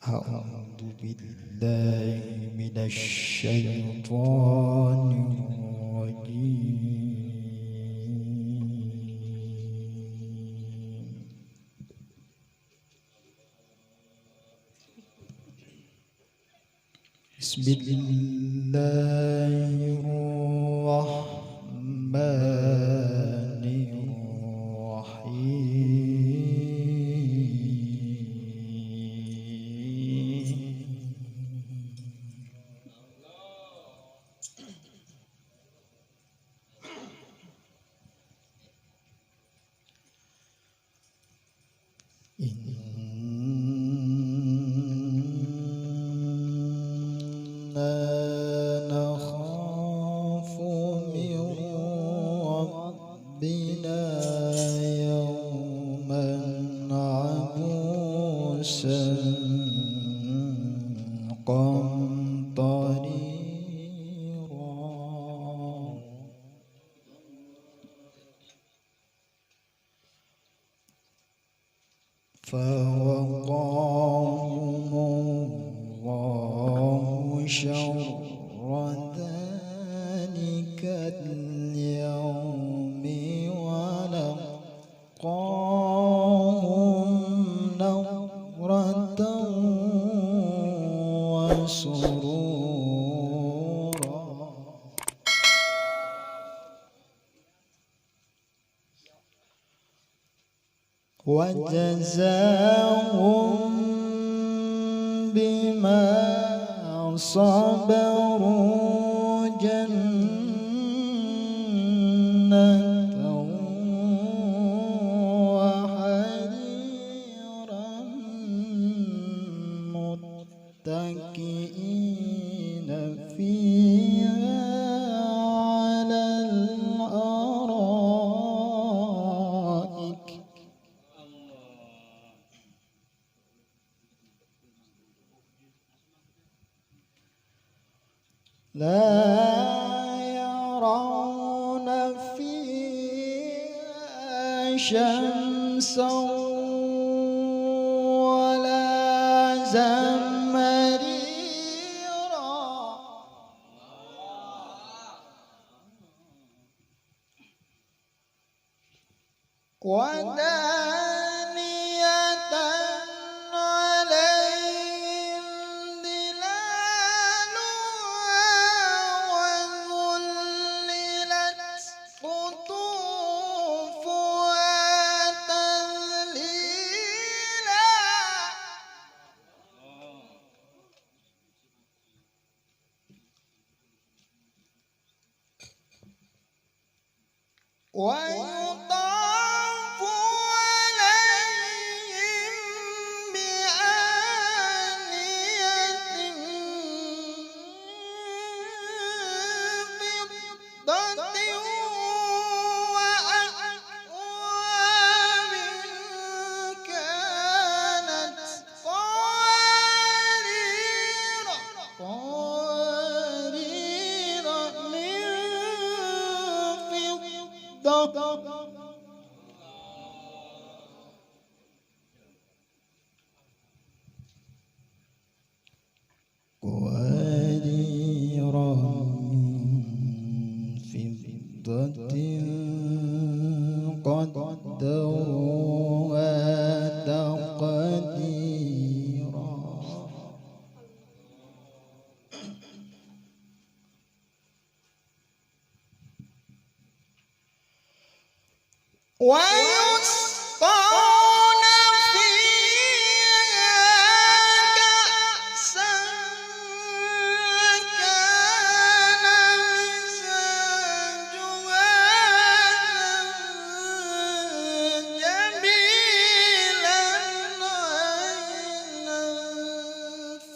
أعوذ بالله من الشيطان الرجيم. بسم الله الرحمن إنا نخاف من ربنا يوما عبوسا قمطريرا فوقاهم الله شر ذلك اليوم ولقاهم نضرة وسرورا وجزاهم بما صبروا جنة وحريرا متكئين فيها على الأرائك لا يرون فيها شمسا ولا زمهريرا ودانية عليهم ظلالها وذللت قطوفها تذليلا ويطاف عليهم بآنية من فضة وأكواب كانت قوارير من فضة قوارير من فضة قدروها تقديرا ويسقون فيها كأسا كان مزاجها جميلا عينا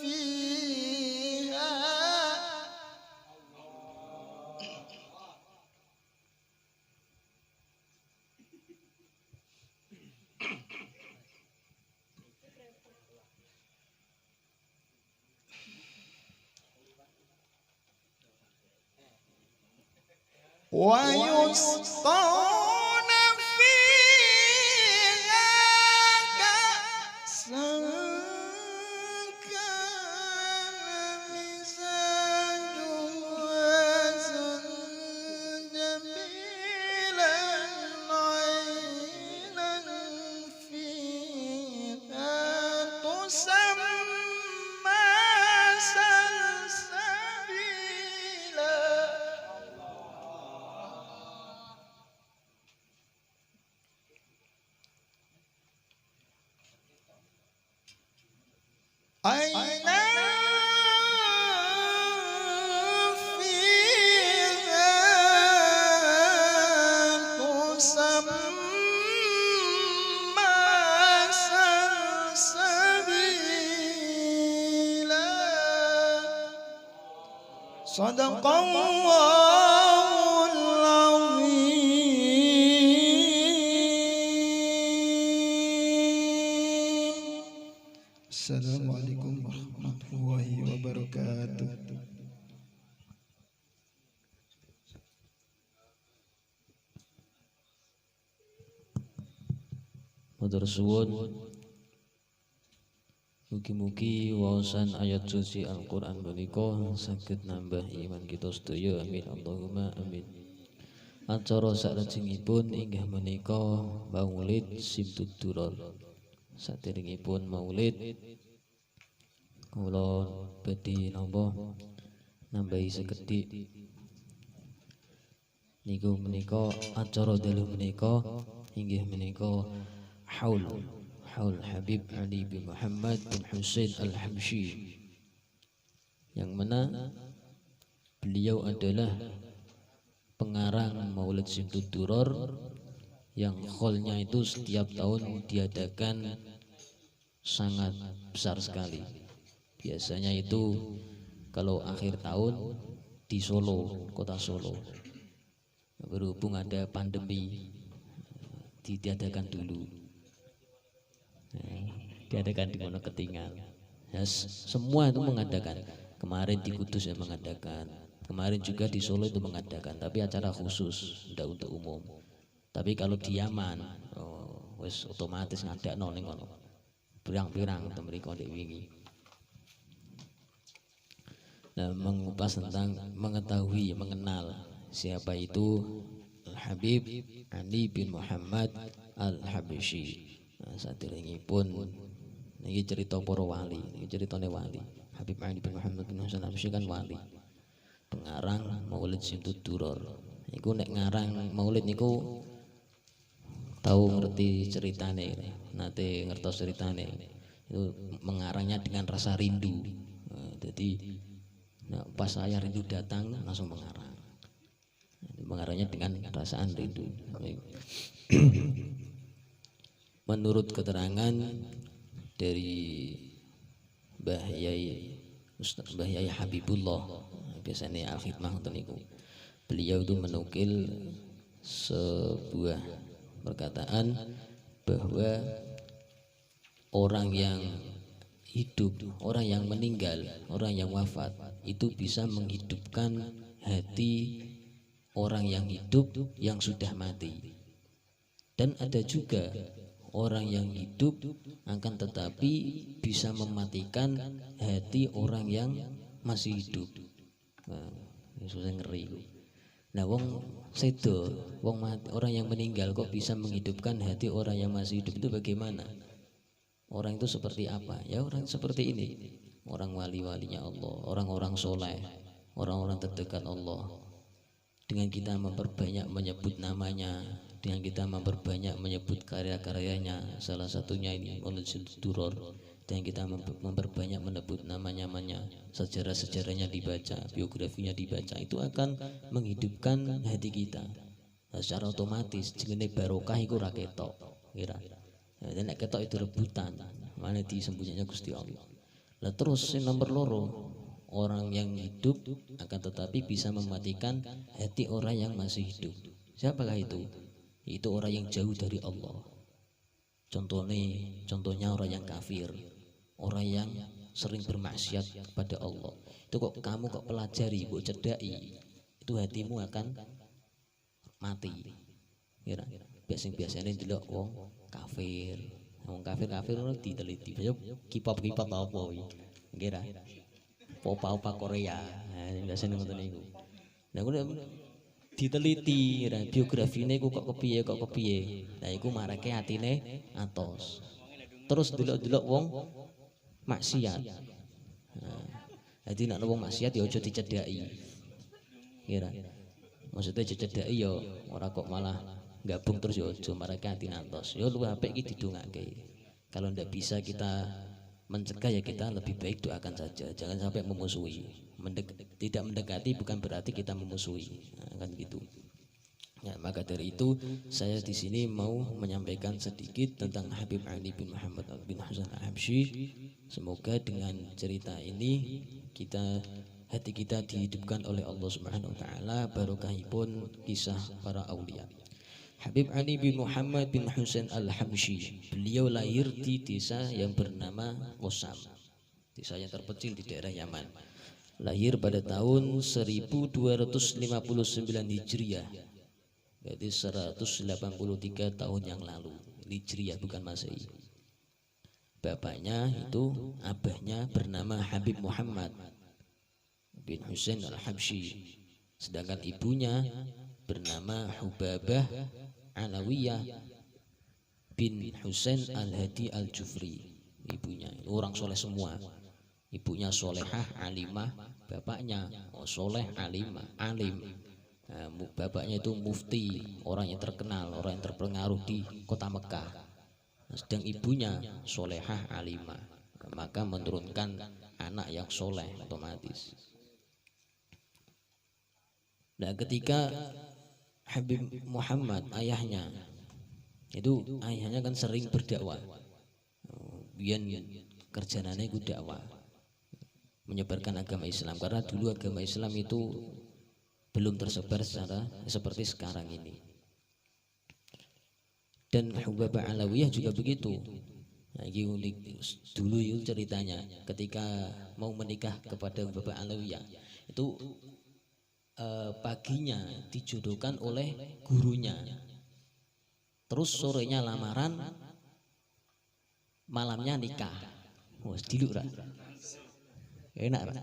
فيها ويسقون فيها كأسا salsabila. Sadaqallahul azim. Assalamualaikum warahmatullahi wabarakatuh. Matur suwun, mugi-mugi wawasan ayat suci Al-Qur'an menika saged nambah iman kita sedaya. Amin Allahumma amin. Acara salajengipun inggih menika Maulid Simtud Duror. Saderengipun Maulid kula badhe nambahi sekedhik niku menika acara dalu menika inggih menika Haul Habib Ali bin Muhammad bin Husain Al-Habsyi, yang mana beliau adalah pengarang Maulid Simtud Duror yang kholnya itu setiap tahun diadakan sangat besar sekali. Biasanya itu kalau akhir tahun di Solo, kota Solo. Berhubung ada pandemi diadakan dulu. Diadakan di Mono Ketingan. Ya, semua itu mengadakan. Kemarin di Kudus yang mengadakan. Kemarin juga di Solo itu mengadakan, tapi acara khusus, tidak untuk umum. Tapi kalau di Yaman, wis otomatis ngadakno ning kono. Pirang-pirang to mriko ndek wingi. Nah, mengupas tentang mengetahui, mengenal siapa itu Al-Habib Ali bin Muhammad Al-Habsyi. Nah, saderengipun niki cerita para wali, niki ceritane wali. Habib Ali bin Muhammad bin Hasan Al-Habsyi kan wali. Pengarang Maulid Simtud Duror. Niku nek ngarang Maulid niku tahu ngerti ceritane, nate ngertos ceritane. Itu mengarangnya dengan rasa rindu. Jadi pas saya rindu datang langsung mengarang. Mengarangnya dengan perasaan rindu. Menurut keterangan dari Mbah Yai Habibullah, biasanya Al-Khidmah niku, beliau itu menukil sebuah perkataan bahwa orang yang hidup, orang yang meninggal, orang yang wafat itu bisa menghidupkan hati orang yang hidup yang sudah mati. Dan ada juga orang yang hidup akan tetapi bisa mematikan hati orang yang masih hidup. Nah, susah ngeri. Nah, wong sedo, wong mati, orang yang meninggal kok bisa menghidupkan hati orang yang masih hidup, itu bagaimana? Orang itu seperti apa? Ya orang seperti ini. Orang wali-walinya Allah, orang-orang soleh, orang-orang terdekat Allah. Dengan kita memperbanyak menyebut namanya, dengan kita memperbanyak menyebut karya-karyanya, salah satunya ini Maulid Simtud Duror, dan kita memperbanyak menyebut namanya, sejarah-sejarahnya dibaca, biografinya dibaca, itu akan menghidupkan hati kita. Nah, secara otomatis jenenge barokah iku ra ketok, kira. Dan nek ketok itu rebutan, mana disembunyinya Gusti Allah. Lah terus yang nomor loro, orang yang hidup akan tetapi bisa mematikan hati orang yang masih hidup. Siapakah itu? Itu orang yang jauh dari Allah. Contohnya orang yang kafir, orang yang sering bermaksiat kepada Allah. Itu kok kamu pelajari, kok cedai, itu hatimu akan mati. Kira biasanya delok wong kafir. Wong kafir ora diteliti. K-pop apa iki? Kira opa-opa Korea. Nah, biasanya ngoten niku. Nah, kuwi diteliti biografine kok kepiye. Nah, iku marake atine atos. Terus delok-delok wong maksiat. Nah, dadi nek wong maksiat ya aja dicedhaki. Kira. Maksudnya dicedhaki ya ora kok malah gabung terus ya aja marake atine atos. Ya luwih apik iki didongake. Kalau ndak bisa kita mencegah ya kita lebih baik doakan saja, jangan sampai memusuhi. Tidak mendekati bukan berarti kita memusuhi, nah, kan gitu. Ya, maka dari itu saya di sini mau menyampaikan sedikit tentang Habib Ali bin Muhammad bin Hasan Al-Habsyi. Semoga dengan cerita ini hati kita dihidupkan oleh Allah Subhanahu wa taala, barokahipun kisah para aulia. Habib Ali bin Muhammad bin Husain Al-Habsyi, beliau lahir di desa yang bernama Qosam, desa yang terpencil di daerah Yaman. Lahir pada tahun 1259 Hijriah, berarti 183 tahun yang lalu, Hijriah bukan Masehi. Bapaknya itu, abahnya bernama Habib Muhammad bin Husain Al-Habsyi, sedangkan ibunya bernama Hubabah Alawiyah bin Husain Al-Hadi Al-Jufri. Ibunya orang soleh semua, ibunya solehah alimah, bapaknya soleh alimah alim. Nah, bapaknya itu mufti, orang yang terkenal, orang yang terpengaruh di kota Mekah. Nah, sedang ibunya solehah alimah, maka menurunkan anak yang soleh otomatis. Nah, ketika Habib Muhammad ayahnya kan sering berdakwah, biyen kerjanane iku dakwah, menyebarkan agama Islam, karena dulu agama Islam itu belum tersebar secara seperti sekarang ini. Dan Hubabah Alawiyah juga begitu. Nah, ini unik dulu itu ceritanya, ketika mau menikah kepada Hubabah Alawiyah itu paginya dijodohkan oleh gurunya, terus sorenya lamaran, malamnya nikah. Wah, diluk ra. Enak ra.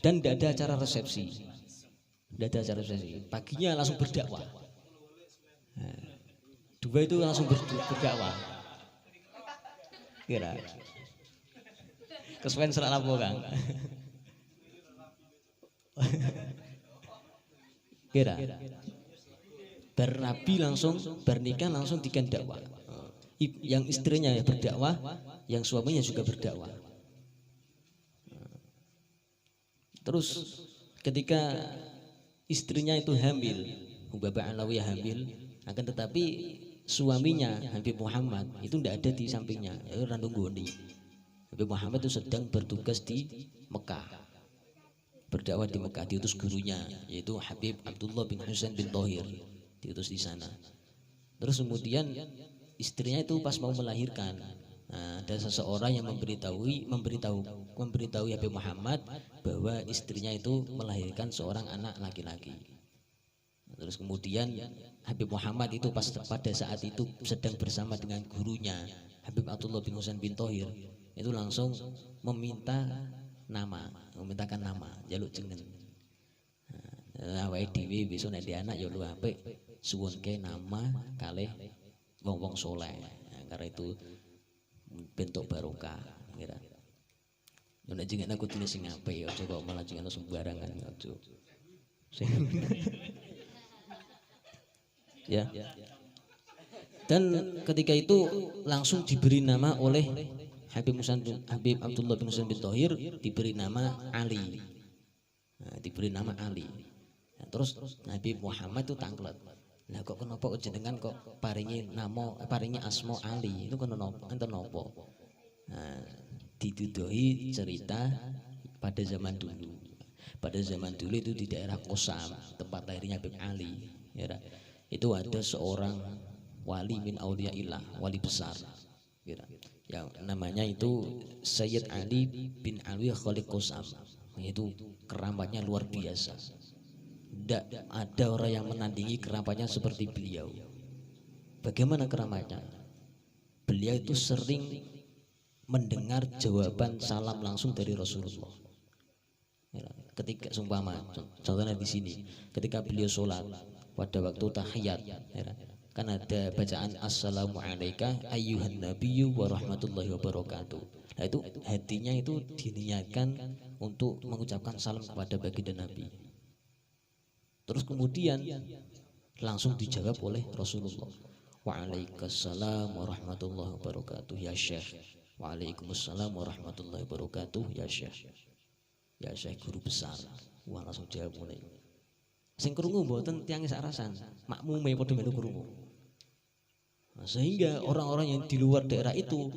Dan tidak ada acara resepsi, paginya langsung berdakwah. Nah, dua itu langsung berdakwah. Kira kesuwen serak lapo Kang. Kira bernabi langsung bernikah langsung dikan dakwah. Yang istrinya ya berdakwah, yang suaminya juga berdakwah. Terus ketika istrinya itu hamil, Hubabah Alawiyah hamil, akan tetapi suaminya Habib Muhammad itu tidak ada di sampingnya, itu randung goni. Habib Muhammad itu sedang bertugas di Mekah, berdakwah di Mekah, diutus gurunya yaitu Habib Abdullah bin Husain bin Thohir, diutus di sana. Terus kemudian istrinya itu pas mau melahirkan, nah, ada seseorang yang memberitahu Habib Muhammad bahwa istrinya itu melahirkan seorang anak laki-laki. Terus kemudian Habib Muhammad itu pada saat itu sedang bersama dengan gurunya Habib Abdullah bin Husain bin Thohir, itu langsung memintakan nama, jaluk jeneng. Nah, awake dhewe besok nek di anak ya lu apik suwunke nama kalih wong-wong soleh. Nah, karena itu bentuk barokah, kira. Yo nek jenenge aku tulis sing apik ya aja kok malah jenenge sembarangan aja. Ya. Dan ketika itu langsung diberi nama oleh Habib Abdullah bin Husain bin Thohir, diberi nama Ali. Nah, diberi nama Ali. Nah, terus Habib Muhammad itu tanglet. Lah kok kenapa jenengan kok paringi asma Ali? Itu kenapa? Nah, dituduhi cerita pada zaman dulu. Pada zaman dulu itu di daerah Qosam, tempat lahirnya Habib Ali. Ya, itu ada seorang wali min auliyaillah, wali besar. Ya, yang namanya itu Sayyid Ali bin Alwi Khaliq Qosam. Itu keramatnya luar biasa. Tidak ada orang yang menandingi keramatnya seperti beliau. Bagaimana keramatnya? Beliau itu sering mendengar jawaban salam langsung dari Rasulullah. Ketika contohnya di sini, ketika beliau sholat pada waktu tahiyat, kan ada bacaan assalamualaikum ayyuhan nabiyyu wa rahmatullahi wa barakatuh. Nah, itu hatinya itu diniatkan untuk mengucapkan salam kepada baginda Nabi. Terus kemudian langsung dijawab oleh Rasulullah, waalaikumsalam warahmatullahi wabarakatuh ya Syekh. Waalaikumsalam warahmatullahi wabarakatuh ya Syekh. Ya Syekh guru besar. Wah, langsung jawab mulai. Sing krungu mboten tiyang sarasan, makmume padha melu krungu. Nah, sehingga orang-orang yang di luar daerah itu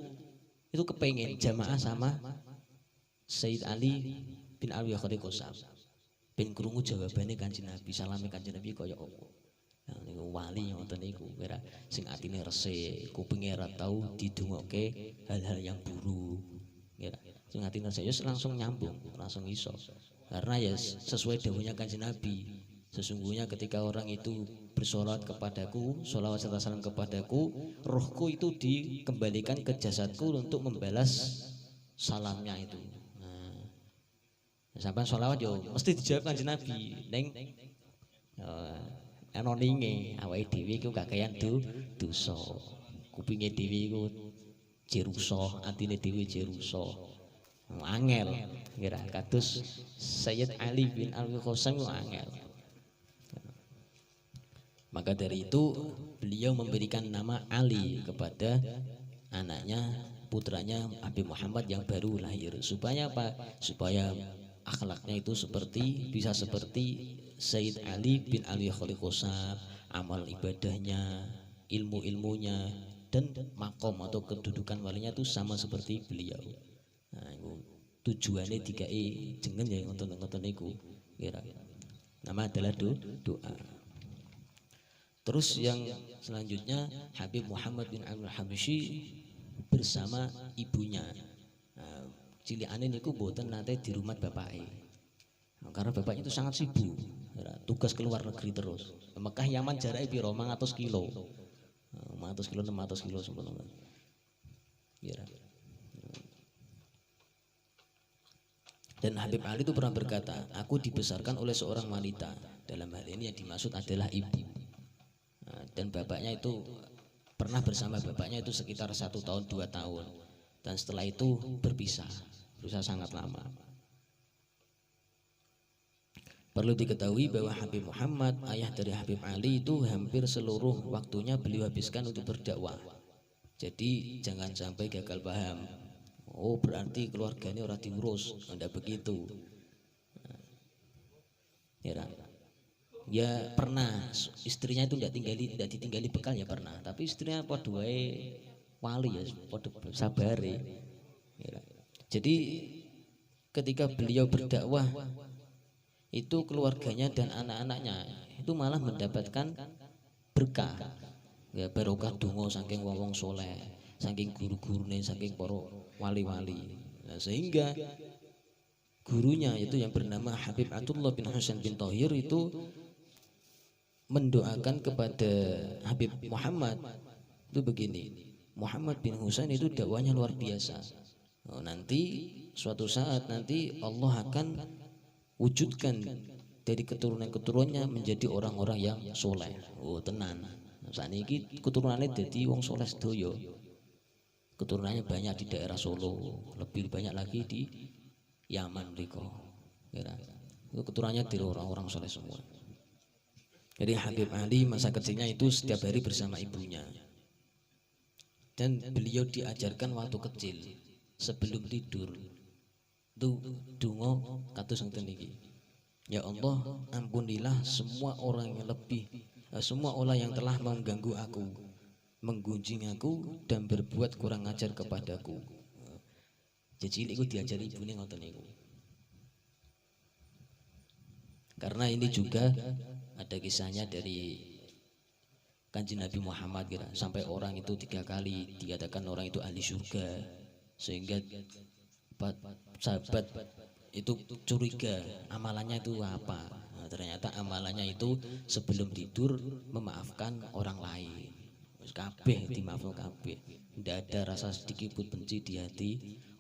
kepengen jamaah sama Sayyid Ali bin Abi Khalid Qosam. Ben krungu jawabane Kanjeng Nabi, salame Kanjeng Nabi kaya apa. Nah, niku wali ngoten niku, kira sing atine resik, kupinge ora tau didongokke hal-hal yang buruk. Kira sing atine resik langsung nyambung, langsung iso. Karena ya sesuai dawuhnya Kanjeng Nabi. Sesungguhnya ketika orang itu bersolat kepadaku, sholawat serta salam kepadaku, rohku itu dikembalikan ke jasadku untuk membalas salamnya itu. Nah, sampai sholawat yo mesti dijawab Kanjeng Nabi. Neng anoninge awake dhewe iku kakean dosa. Kupinge dhewe iku jerusa, atine dhewe jerusa. Angel kira kados Sayyid Ali bin Abi Qosam ku angel. Maka dari itu beliau memberikan nama Ali kepada anaknya, putranya Habib Muhammad yang baru lahir. Supaya apa? Supaya akhlaknya itu bisa seperti Sayyid Ali bin Ali Khalid Qosam, amal ibadahnya, ilmu-ilmunya, dan makom atau kedudukan walinya itu sama seperti beliau. Nah, itu tujuannya 3E jengen ya ngoten-ngoten niku. Nama adalah doa. Terus yang selanjutnya Habib Muhammad bin Abdul Habsyi bersama ibunya. Nah, cilikane niku mboten nate di rumah bapake. Nah, karena bapaknya itu sangat sibuk. Tugas ke luar negeri terus. Mekah Yaman jarake piro? 500 kilo. 500 kilo 600 kilo sebenarnya. Dan Habib Ali itu pernah berkata, aku dibesarkan oleh seorang wanita. Dalam hal ini yang dimaksud adalah ibu. Nah, dan bapaknya itu pernah bersama bapaknya itu sekitar 1 tahun 2 tahun, dan setelah itu berpisah sangat lama. Perlu diketahui bahwa Habib Muhammad, ayah dari Habib Ali, itu hampir seluruh waktunya beliau habiskan untuk berdakwah. Jadi jangan sampai gagal paham. Oh berarti keluarganya orang diurus, tidak begitu. Ya pernah istrinya itu tidak ditinggali bekal ya pernah, tapi istrinya padha wali ya padha sabare. Jadi ketika beliau berdakwah itu keluarganya dan anak-anaknya itu malah mendapatkan berkah. Ya barokah donga saking wong-wong soleh, saking guru-gurune, saking para wali-wali. Nah, sehingga gurunya itu yang bernama Habib Abdullah bin Husain bin Thohir itu mendoakan kepada Habib Muhammad itu begini, Muhammad bin Husain itu dakwahnya luar biasa. Nanti suatu saat nanti Allah akan wujudkan dari keturunan-keturunannya menjadi orang-orang yang soleh. Oh tenan. Saat ini keturunannya jadi wong soleh sedoyo. Keturunannya banyak di daerah Solo, lebih banyak lagi di Yaman riko. Itu keturunannya dari orang-orang soleh semua. Jadi Habib Ali masa kecilnya itu setiap hari bersama ibunya. Dan beliau diajarkan waktu kecil sebelum tidur itu donga kados ngeten niki. Ya Allah, ampunilah semua orang yang telah mengganggu aku, menggunjing aku dan berbuat kurang ajar kepadaku. Jadi itu diajari ibune ngoten niku. Karena ini juga ada kisahnya dari Kanjeng Nabi Muhammad kira, sampai orang itu 3 kali dikatakan orang itu ahli surga, sehingga sahabat itu curiga amalannya itu apa. Nah, ternyata amalannya itu sebelum tidur memaafkan orang lain. Kabeh dimaafkan kabeh, tidak ada rasa sedikit pun benci di hati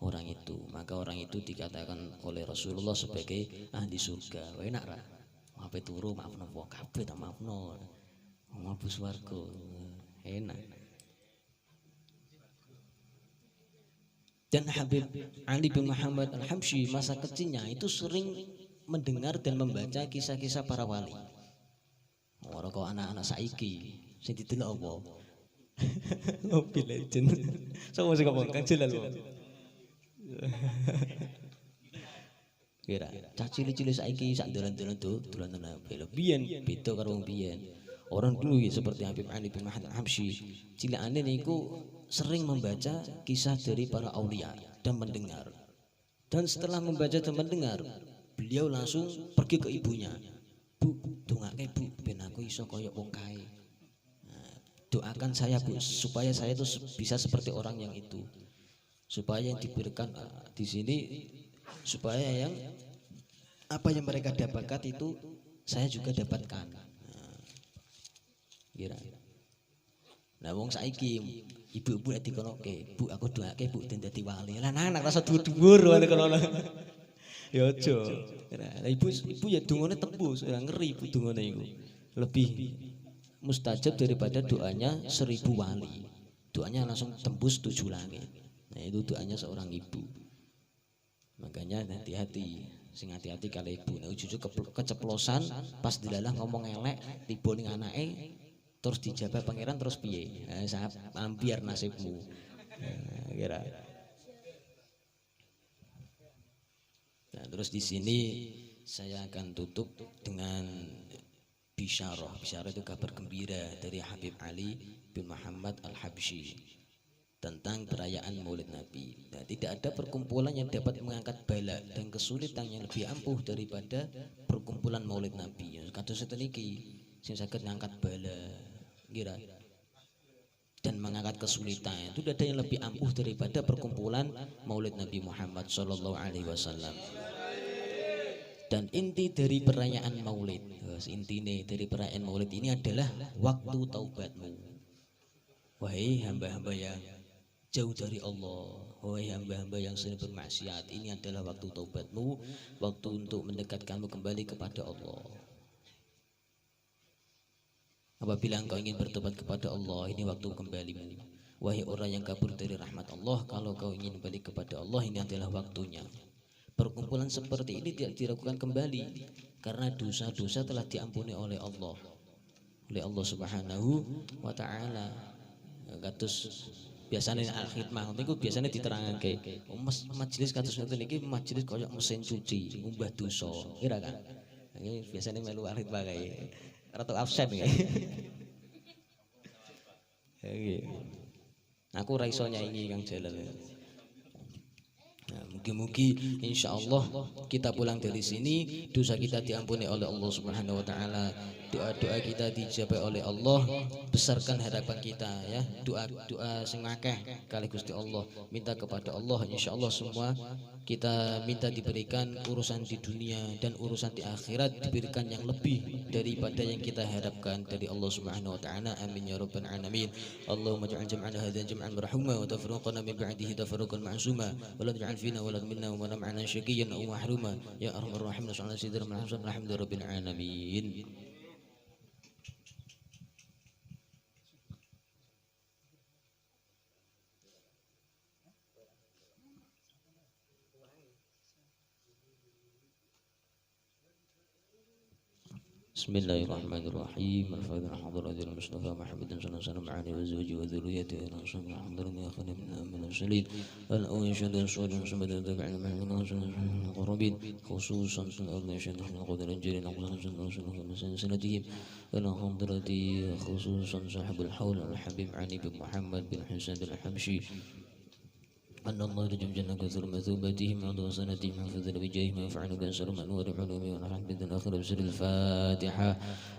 orang itu. Maka orang itu dikatakan oleh Rasulullah sebagai ahli surga. Enak ra? Apa turu maafno wong kabeh tak maafno. Mlebu swarga. Enak. Dan Habib Ali bin Muhammad Al-Habsyi masa kecilnya itu sering mendengar dan membaca kisah-kisah para wali. Ora kok anak-anak saiki sing didelok apa? Mobile Legend. Sama sing ngomong Kanjeng lho. Kira cah cilik-cilik saiki sak dolan-dolan dolanan HP. Biyen beda karo wong biyen. Orang dulu ya, seperti Habib Ali bin Muhammad Al-Habsyi, cilikane niku sering membaca kisah dari para aulia dan mendengar. Dan setelah membaca dan mendengar, beliau langsung pergi ke ibunya. Bu, dongake Bu, ben aku iso koyok wong kae. Doakan saya Bu, supaya saya itu bisa seperti orang yang itu. Supaya yang diberikan di sini, supaya yang apa yang mereka dapatkan itu saya juga dapatkan. Kira. Nah wong saiki ibu-ibu nek dikonoke, Bu aku doake Bu den dadi wali. Lah anak rasa dhuwur-dhuwur ngene kono. Ya aja. Lah ibu ya dungane tembus, ya ngeri ibu dungane iku. Lebih mustajab daripada doanya 1000 wali. Doanya langsung tembus 7 langit. Nah itu doanya seorang ibu. Makanya hati-hati, sing hati-hati kalau ibu. Nah jujur keceplosan pas dilalah ngomong elek tiba ning anake terus dijabah pangeran terus piye? Nah, ambiar nasibmu. Kira. Nah, terus di sini saya akan tutup dengan bisyarah. Bisyarah itu kabar gembira dari Habib Ali bin Muhammad Al-Habsyi tentang perayaan Maulid Nabi. Nah, tidak ada perkumpulan yang dapat mengangkat bala dan kesulitan yang lebih ampuh daripada perkumpulan Maulid Nabi. Kados seten iki sing saged ngangkat bala, kira, dan mengangkat kesulitan. Itu tidak ada yang lebih ampuh daripada perkumpulan Maulid Nabi Muhammad Sallallahu Alaihi Wasallam. Dan inti dari perayaan Maulid, intine dari perayaan Maulid ini adalah waktu taubatmu. Wahai hamba-hamba yang jauh dari Allah, wahai hamba-hamba yang sering bermaksiat, ini adalah waktu taubatmu, waktu untuk mendekatkanmu kembali kepada Allah. Apabila engkau ingin bertobat kepada Allah, ini waktu kembalimu. Wahai orang yang kabur dari rahmat Allah, kalau kau ingin kembali kepada Allah, ini adalah waktunya. Perkumpulan seperti ini tidak dilakukan kembali karena dosa-dosa telah diampuni oleh Allah Subhanahu wa taala. Kados biasane al-khidmah niku biasane diterangake majelis kados ngoten iki majelis kaya mesin cuci ngumbah dosa, kira kan. Iki biasane melu al-khidmah kae. Rada absen kae. Iki. Aku ora iso nyanyi Kang Jalal. Nah, mugi-mugi insyaallah kita pulang dari sini dosa kita diampuni oleh Allah Subhanahu wa taala, doa-doa kita dijawab oleh Allah, besarkan harapan kita ya, doa sing akeh kali Gusti Allah, minta kepada Allah insyaallah semua kita minta diberikan urusan di dunia dan urusan di akhirat diberikan yang lebih daripada yang kita harapkan dari Allah Subhanahu wa taala. Amin ya rabbal alamin. Allahumma ij'al jam'ana hadzal jam'an marhuma wa tafruqana min ba'dihi tafruqan ma'suma wa la taj'al fina wa la minna wa la ma'ana syaqiyyan aw mahruma ya arhamar rahimin sallallahu alaihi wa sallam alhamdulillahirabbil alamin. Bismillahirrahmanirrahim. Al-Fatihah. Hadratil Mustafa Muhammadin sallallahu alaihi wasallam ala wazwaji wa dzurriyyatihi wa sallallahu alaihi wa sallam min al-mursalin al-awwalin as-sadiqin samada tabi'in ma'al qarabin khususan sunnatul syaitan qadarin jalil aqsan sanatihim ala hadrati khususan sahibul haul al-habib Ali bin Muhammad bin Hasan al-Habsyi أن الله رجم جنة كثر مثوبتهم وعند سنتهم حفظ بجاههم ويفعل بأسر من نور علومه ونحن بذن آخر بسر الفاتحة.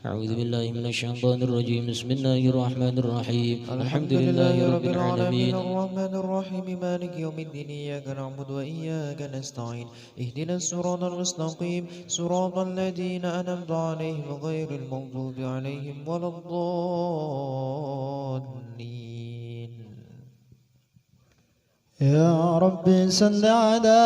أعوذ بالله من الشيطان الرجيم. بسم الله الرحمن الرحيم. الحمد لله رب العالمين الرحمن الرحيم مالك يوم الدين إياك نعبد وإياك نستعين اهدنا الصراط المستقيم صراط الذين أنعمت عليهم غير المغضوب عليهم ولا الضالين. يا ربي صل على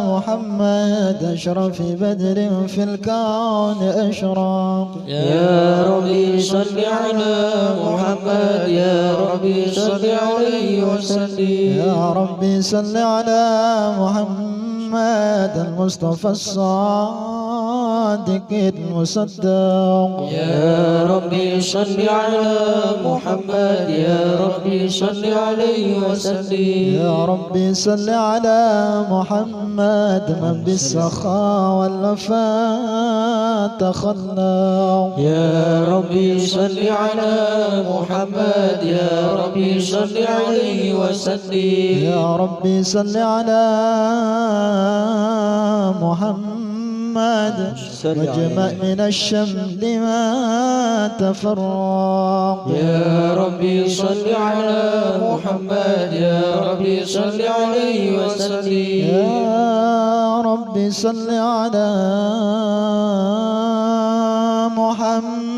محمد أشرف بدر في الكون أشراق. يا ربي صل على محمد يا ربي صل عليه وسلم. يا ربي صل على محمد المصطفى الصادق الصادق المصدق يا ربي صل على محمد يا ربي صل عليه وسلم يا ربي صل على محمد من بالسخاء والوفاء تخلق يا ربي صل على محمد يا ربي صل عليه وسلم يا ربي صل على محمد واجمع من الشمل ما تفرق يا ربي صل على محمد يا ربي صل عليه وسلم يا ربي صل على محمد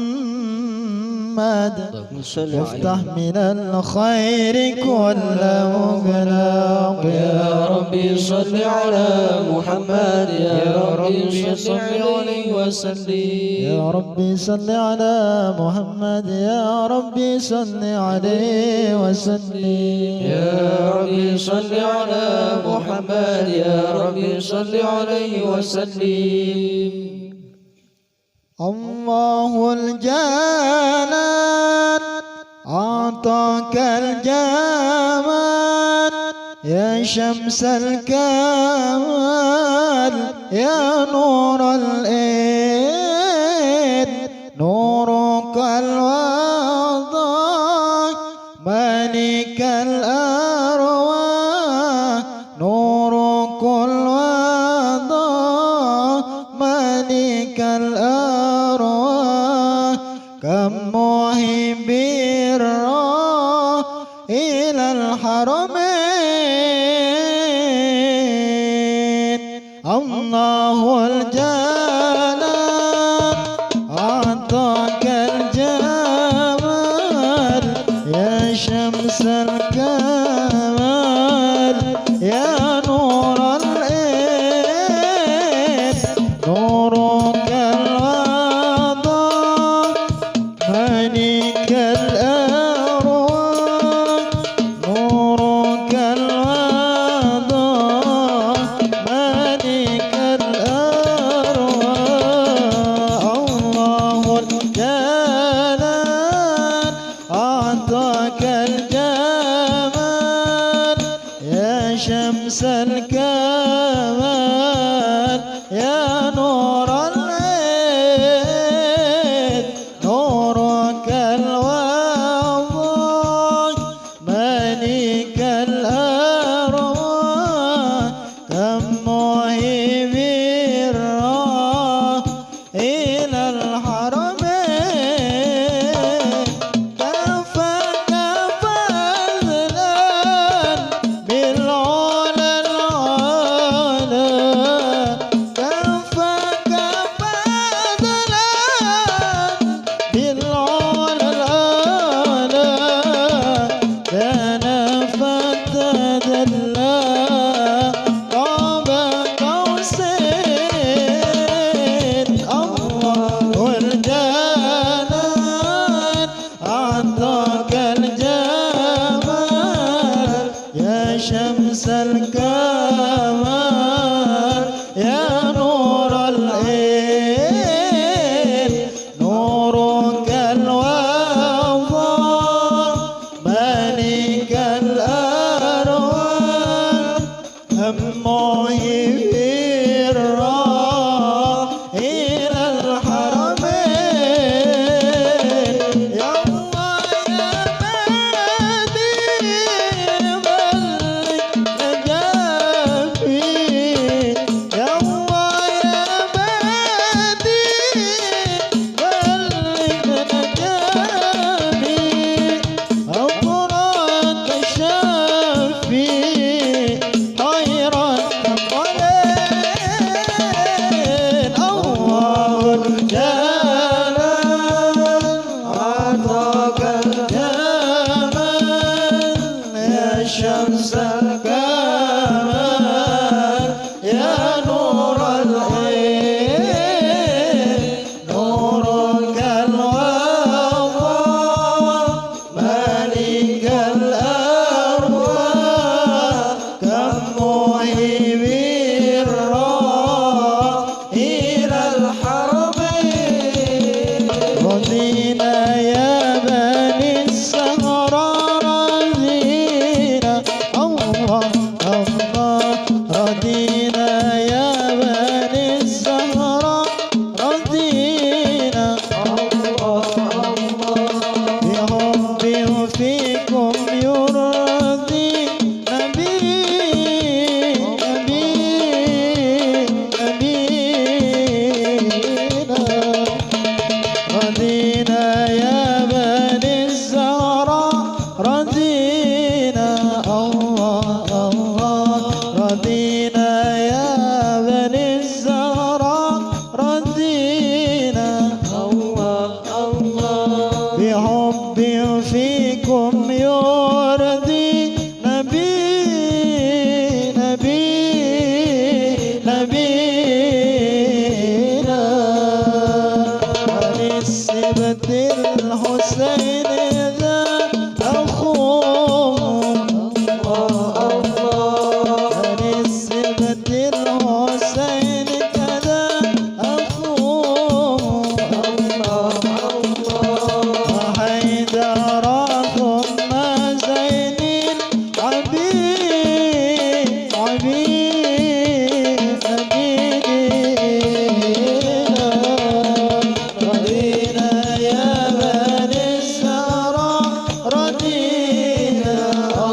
وافتح من الخير كل مغلق يا ربي صل على محمد يا ربي صل عليه وسلم يا ربي صل على محمد يا ربي صل عليه وسلم يا ربي صل على محمد يا ربي صل عليه وسلم الله الجلال أعطاك الجمال يا شمس الكمال يا نور الإيد نورك الوضع ملك الأرواح نورك الوضع ملك الأرواح كم موهب الراح إلى الحرمين الله الجلال أعطاك الجمال يا شمس الكمال يا نور الإيد نورك الوضع ملك الأرواح نورك الوضع ملك الأرواح الله الجلال أعطاك الجمال يا شمس الكمال يا نور العين نورك الوضع ملك الأرواح كم موهب الراح إلى الحرمين كفاك فضلا بالعلا العظيم فيكم يرضي نبينا رضينا يا بني الزهراء رضينا الله الله رضينا يا بني الزهراء رضينا الله الله بحب فيكم يرضي نبينا وللسبت الحسين ذا أخوه وللسبت الحسين كذا أخوه وحيدر ثم زين العبيد عبيدنا رضينا يا بني الزهراء رضينا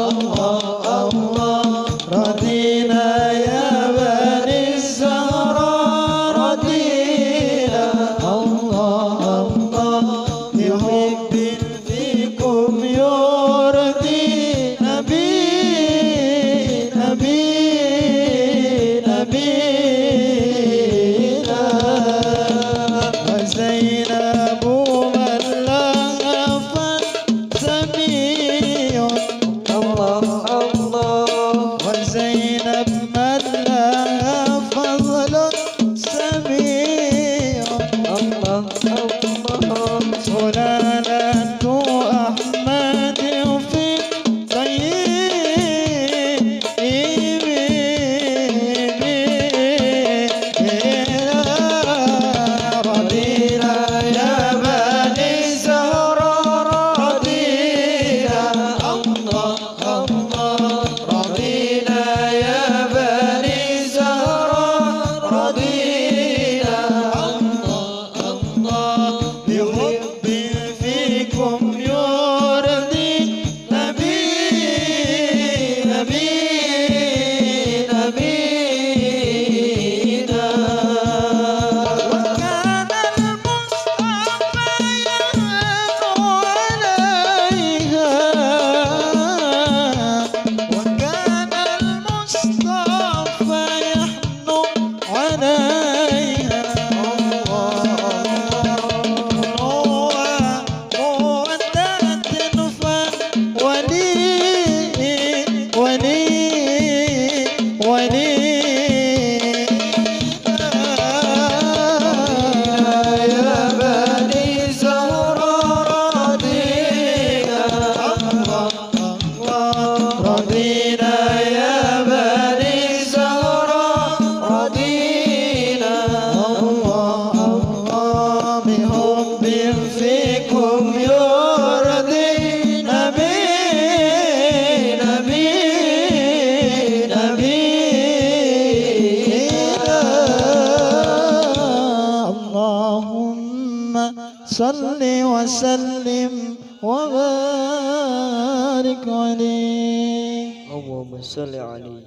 الله الله رضينا يا بني الزهراء رضينا الله الله بحب فيكم يرضي نبينا وزينب من لها سمي وزينب من لها فضل سمي سلالة أحمد في رضينا يا بني الزهراء رضينا الله الله رضينا يا بني الزهراء رضينا الله الله بحب فيكم يرضي نبينا وكان المصطفى يحنو عليها وكان المصطفى يحنو عليها يا بني الزهراء رضينا الله رضينا يا بني الزهراء رضينا الله الله بحب فيكم يرضي نبينا اللهم صل وسلم وبارك عليه اللهم صل عليه.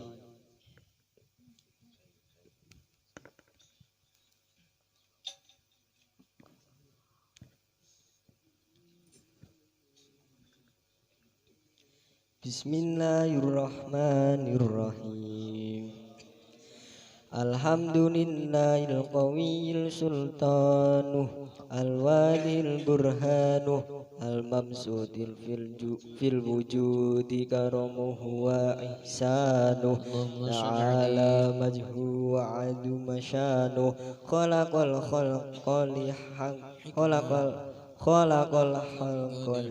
Bismillahirrahmanirrahim. Alhamdulillahil qawiyil sultanuh al-walil burhanuh al-mamsudil fil wujudi karamuhu wa ihsanuh ta'ala majhu wa adu masyanuh khalaqal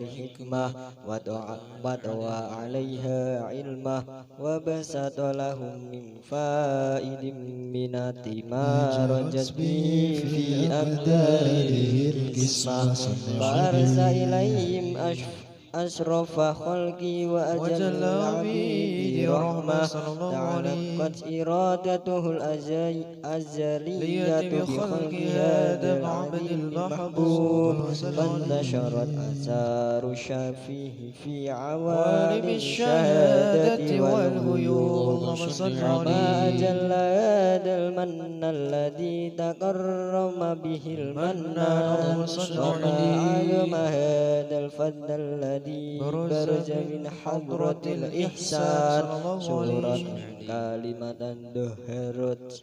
hikmah wa tawa alaiha ilmah wa basata lahum min fa'idin minati ma rajat bi fi abdarihil qismah fa arsa ilaihim أشرف خلقي وأجل العبيد رحمة تعلقت إرادته الأزلية بخلق هذا العبد المحبوب فانتشرت آثار شافيه في عوالم الشهادة والغيوب وما أجل هذا المن الذي تكرم به المنان وما أعظم هذا الفضل الذي برز من حضرة الإحسان سورة كلمة دهرت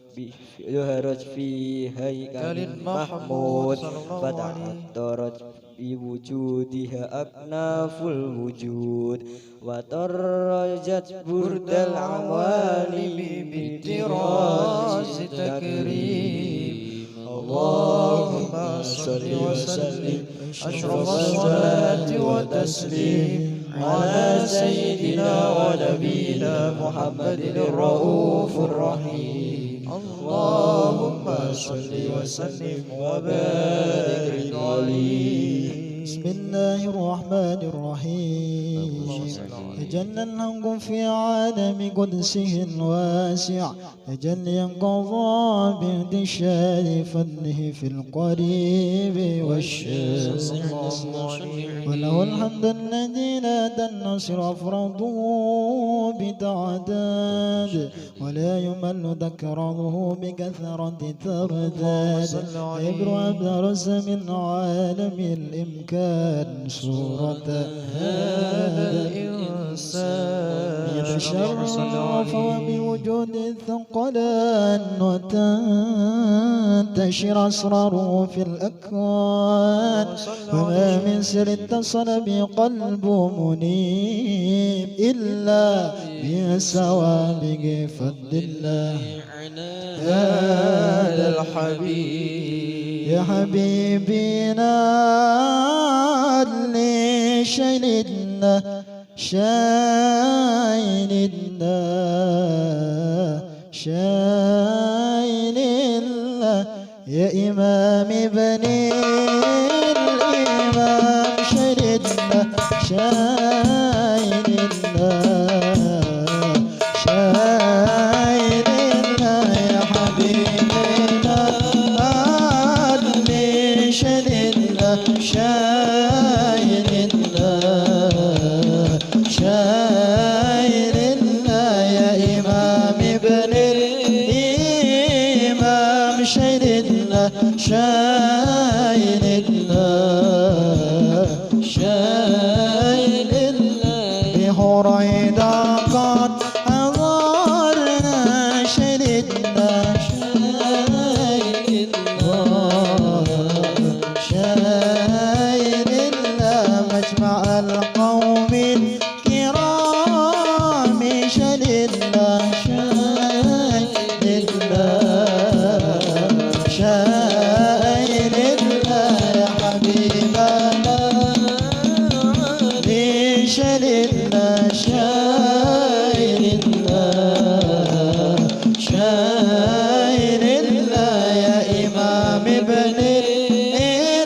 في هيكل محمود فتعطرت بوجودها أكناف الوجود وترجت برد العوالم بالتراث تكريم اللهم صل وسلم أشرف الصلاة وتسليم على سيدنا ونبينا محمد الرؤوف الرحيم اللهم صل وسلم وبارك عليه. بسم الله الرحمن الرحيم. تجلى الحق في عالم قدسه الواسع تجليا قضى بانتشار فضله في القريب والشاسع وله الحمد الذي لا تنصر أفراده بتعداد ولا يمل ذكره بكثرة ترداد عبر أبرز من عالم الإمكان صورة هذا الإنسان يتشرف وبوجود الثقلان وتنتشر أسراره في الأكوان وما من سر اتصل بقلب منيب إلا بسوابق فضل الله هذا الحبيب يا حبيبنا اللي شهدنا شايلنا يا إمام بني الإمام شهدنا شايلنا يا حبيبنا اللي شهدنا شايلنا يا إمام ابن الإمام شايلنا بهريدا قد أظهرنا شايلنا مجمع القوم الكرام شايلنا يا حبيبنا شايلنا يا إمام ابن الإمام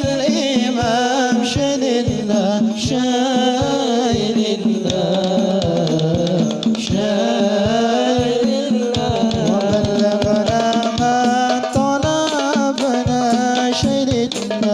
شايلنا وبلغنا ما طلبنا شايلنا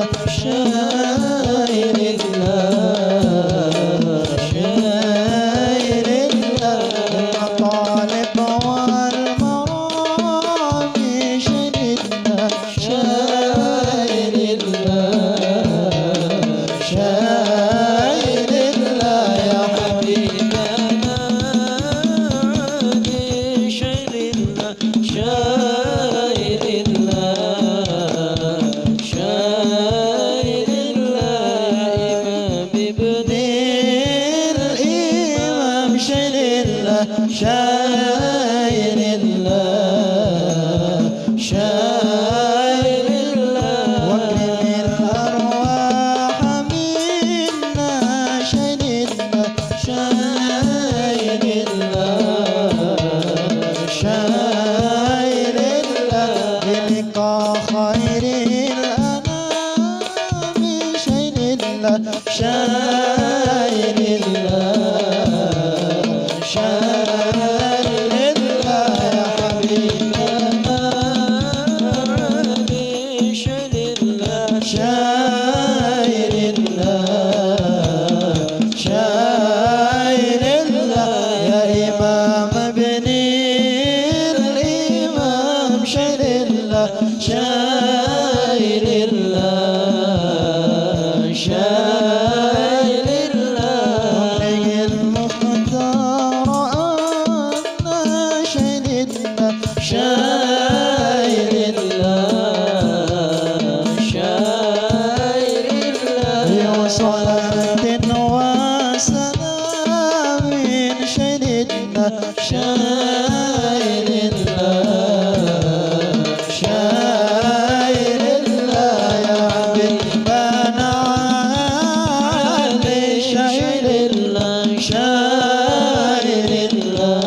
الله شاعر الله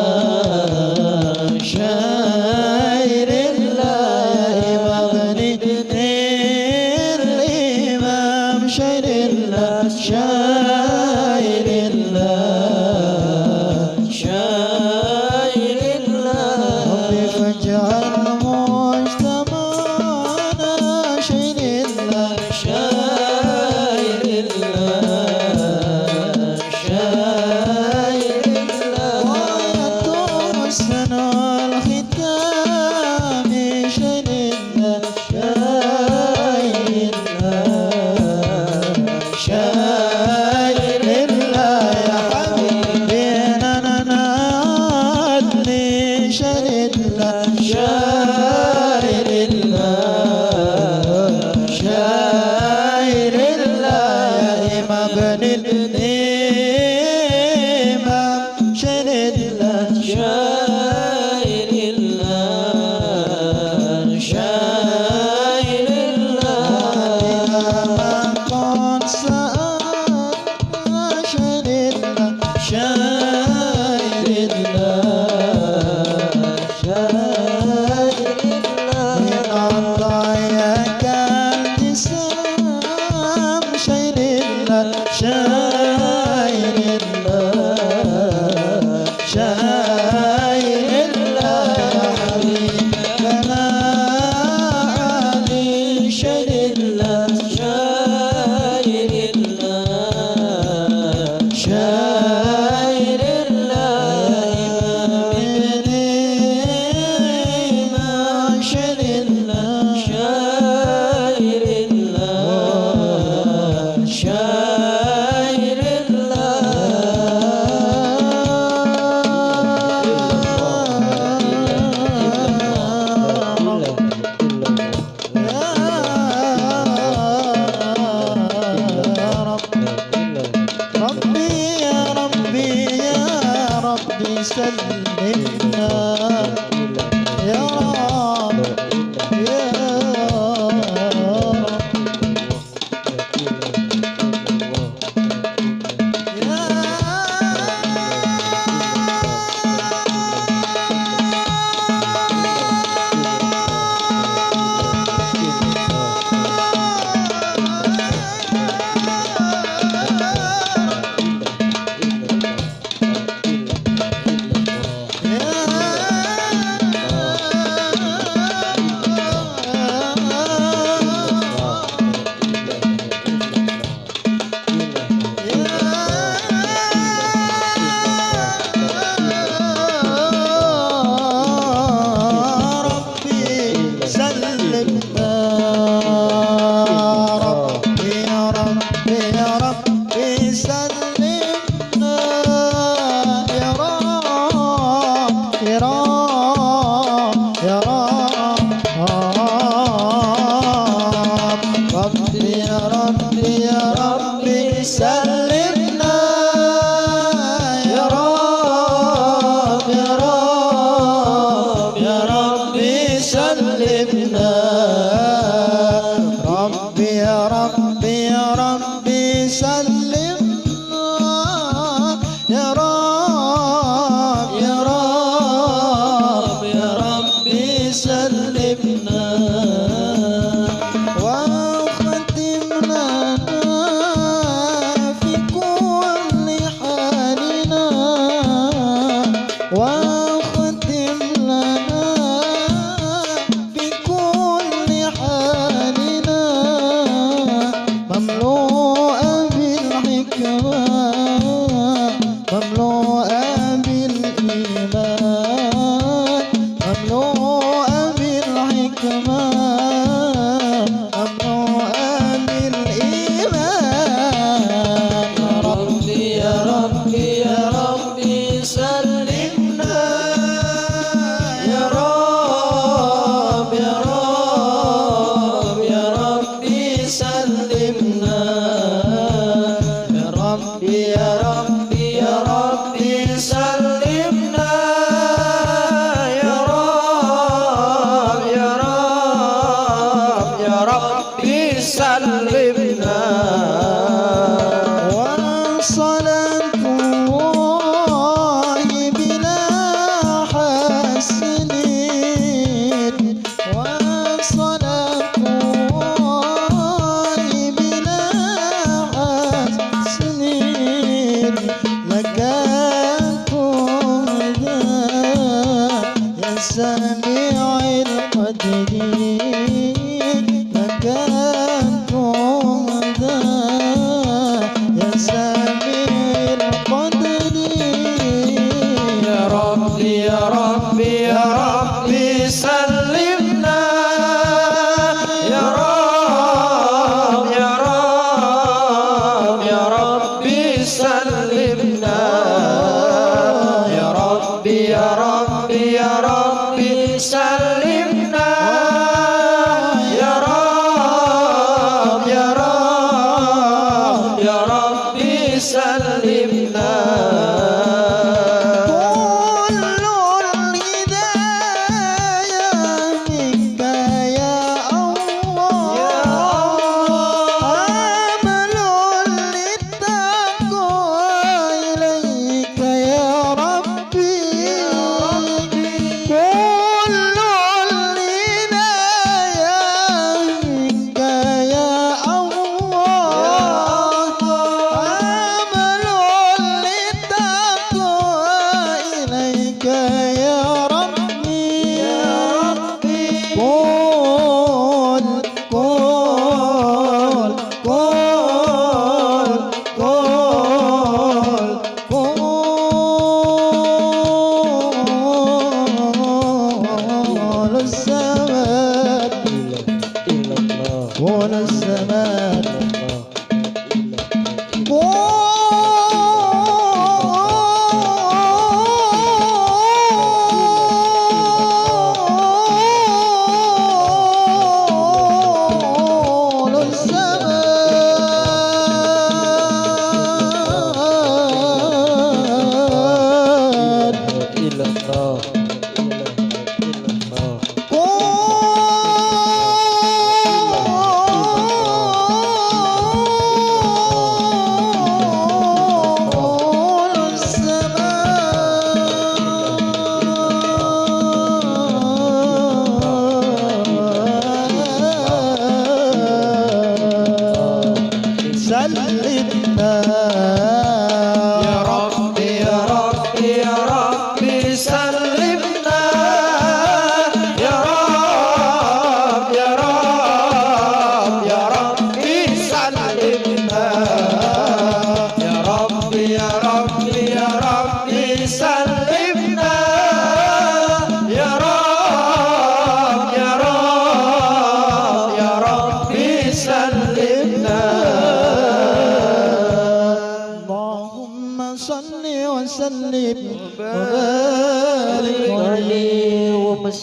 شاعر الله يا إمام الإمام شاعر الله شاعر الله شاعر الله ربي فاجعل مجتمعنا شاعر الله شاعر الله شاعر الله ويتوسنا الختام شاعر الله شاعر الله شاعر الله يا حبيبي أنا نادني شاعر الله شاعر الله شاعر الله يا إمام الإمام شاعر الله شاعر الله شاعر الله إمام قد سأل شاعر الله شاعر الله شاعر الله من الله يا كالتسام شاعر الله شاعر الله شاعر الله يا حبيبنا علي شاعر الله شاعر الله شاعر الله إمام شاعر الله شاعر الله شاعر ربي يا ربي يا ربي سلمنا يا رب يا سلمنا يا رب يا رب يا ربي سلمنا ربي يا ربي يا ربي سلمنا يا رب يا رب يا ربي سلمنا وختم لنا في كل حالنا وختم لنا في كل حالنا مملوءا بالحكمة مملوءا بالإيمان مملوءا بالحكمة مملوءا بالإيمان يا ربي يا ربي يا ربي سلمنا سلمنا يا ربي يا ربي يا ربي سلمنا يا رب يا رب يا ربي سلمنا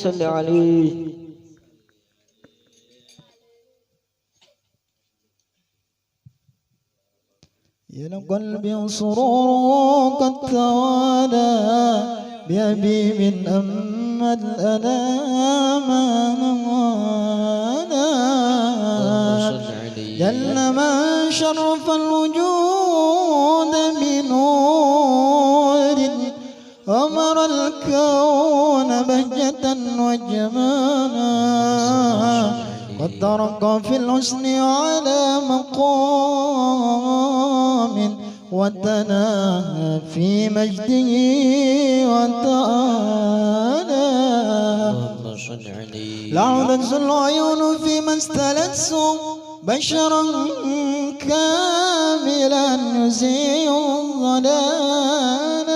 صل عليه. يا لقلبي سرور قد توالى بأبي من أما الألام جل من شرف الوجود بنور أمر الكون بهجة وجمالا قد ترقى في الحسن على مقام وتناهى في مجده وتعالى لعبت العيون فيما استلت بشرا كاملا يزيع الظلال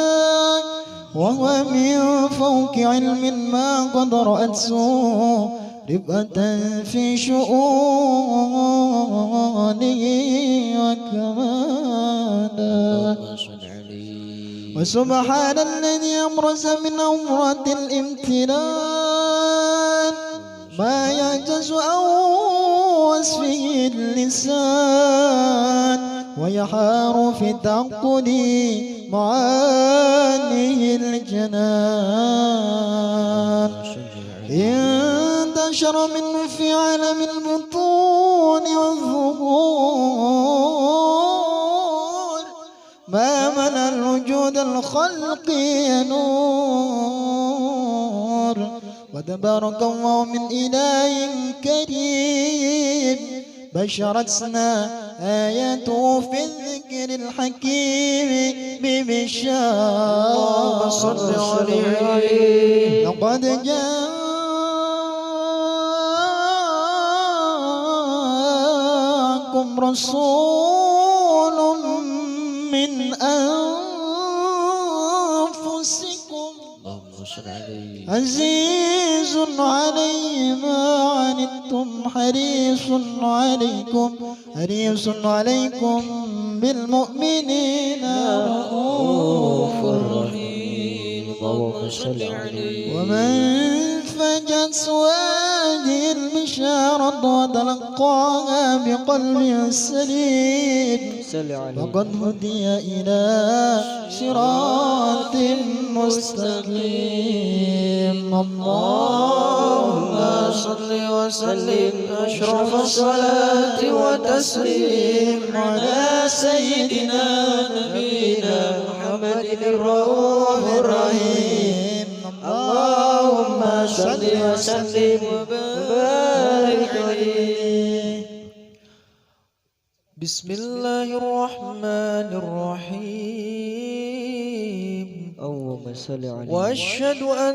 وهو من فوق علم ما قد رأته رفقة في شؤونه وكماله وسبحان الذي أبرز من أمرة الامتنان ما يعجز عن وصفه اللسان ويحار في تعقل معانيه الجنان انتشر منه في عالم البطون والظهور ما ملا الوجود الخلق نور وتبارك الله من إله كريم بشرتنا آياته في الذكر الحكيم ببشار صل عليه. لقد جاءكم رسول من أنفسكم عزيز عليه ما عنتم حريص عليكم بالمؤمنين رؤوف رحيم اللهم صل عليه ومن فجت هذه البشارة وتلقاها بقلب سليم فقد هدي إلى صراط مستقيم. اللهم صل وسلم أشرف الصلاة وتسليم على سيدنا نبينا محمد الرؤوف الرحيم. اللهم صل وسلم وبارك عليه. بسم الله الرحمن الرحيم. اللهم صل عليه وأشهد أن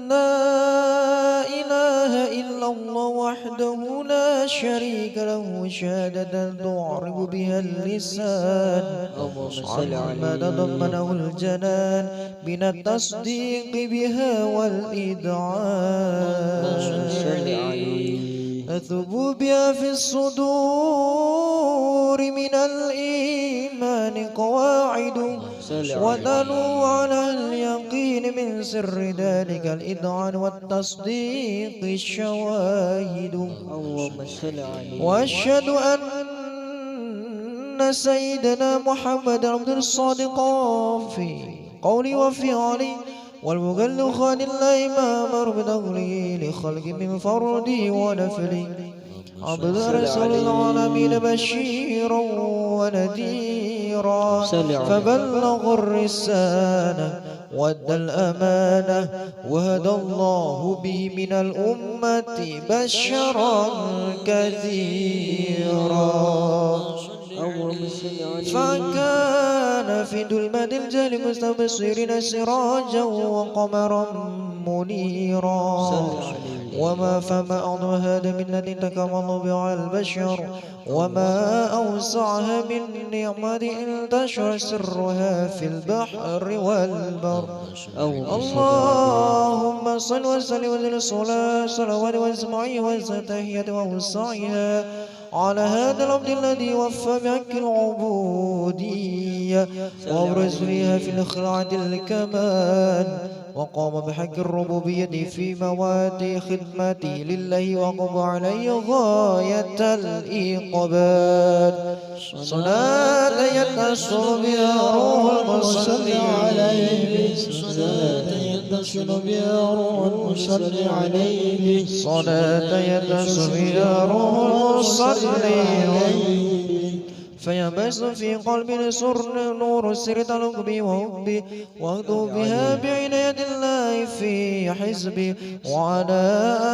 لا إله إلا الله وحده لا شريك له شهادة تعرف بها اللسان عما تضمنه الجنان من التصديق بها والإذعان تثبت بها في الصدور من الإيمان قواعد وتلو على اليقين من سر ذلك الإذعان والتصديق الشواهد. وأشهد أن سيدنا محمد عبد الصادق في قولي وفعلي والمبلغ عن الله ما أمر بتغلي لخلق من فردي ونفلي عبد رسول العالمين بشيرا ونذيرا فبلغ الرسالة وأدى الأمانة وهدى الله به من الأمة بشرا كثيرا. فكان في ظلمة الجهل مستبصرين سراجا وقمرا منيرا وما فما أعظم هذا من الذي تكرم الله به على البشر وما أوسعها من نعمة انتشر سرها في البحر والبر. اللهم صل وسلم وزل الصلاة صلوات واسمعي وزتهية ووسعها على هذا العبد الذي وفى بحق العبودية وأبرز فيها في الخلعة الكمال وقام بحق الربوبية في مواد خدمته لله وقضى عليه غاية الإقبال. صلاة يتصل بها روح المصلي عليه صلاة يتصل بها روح المصلي عليه صلاة يتصل بها روح المصلي عليه فينبث في قلبي سر نور السر تعلق بي وحبي واغدو بها بعناية الله في حزبي وعلى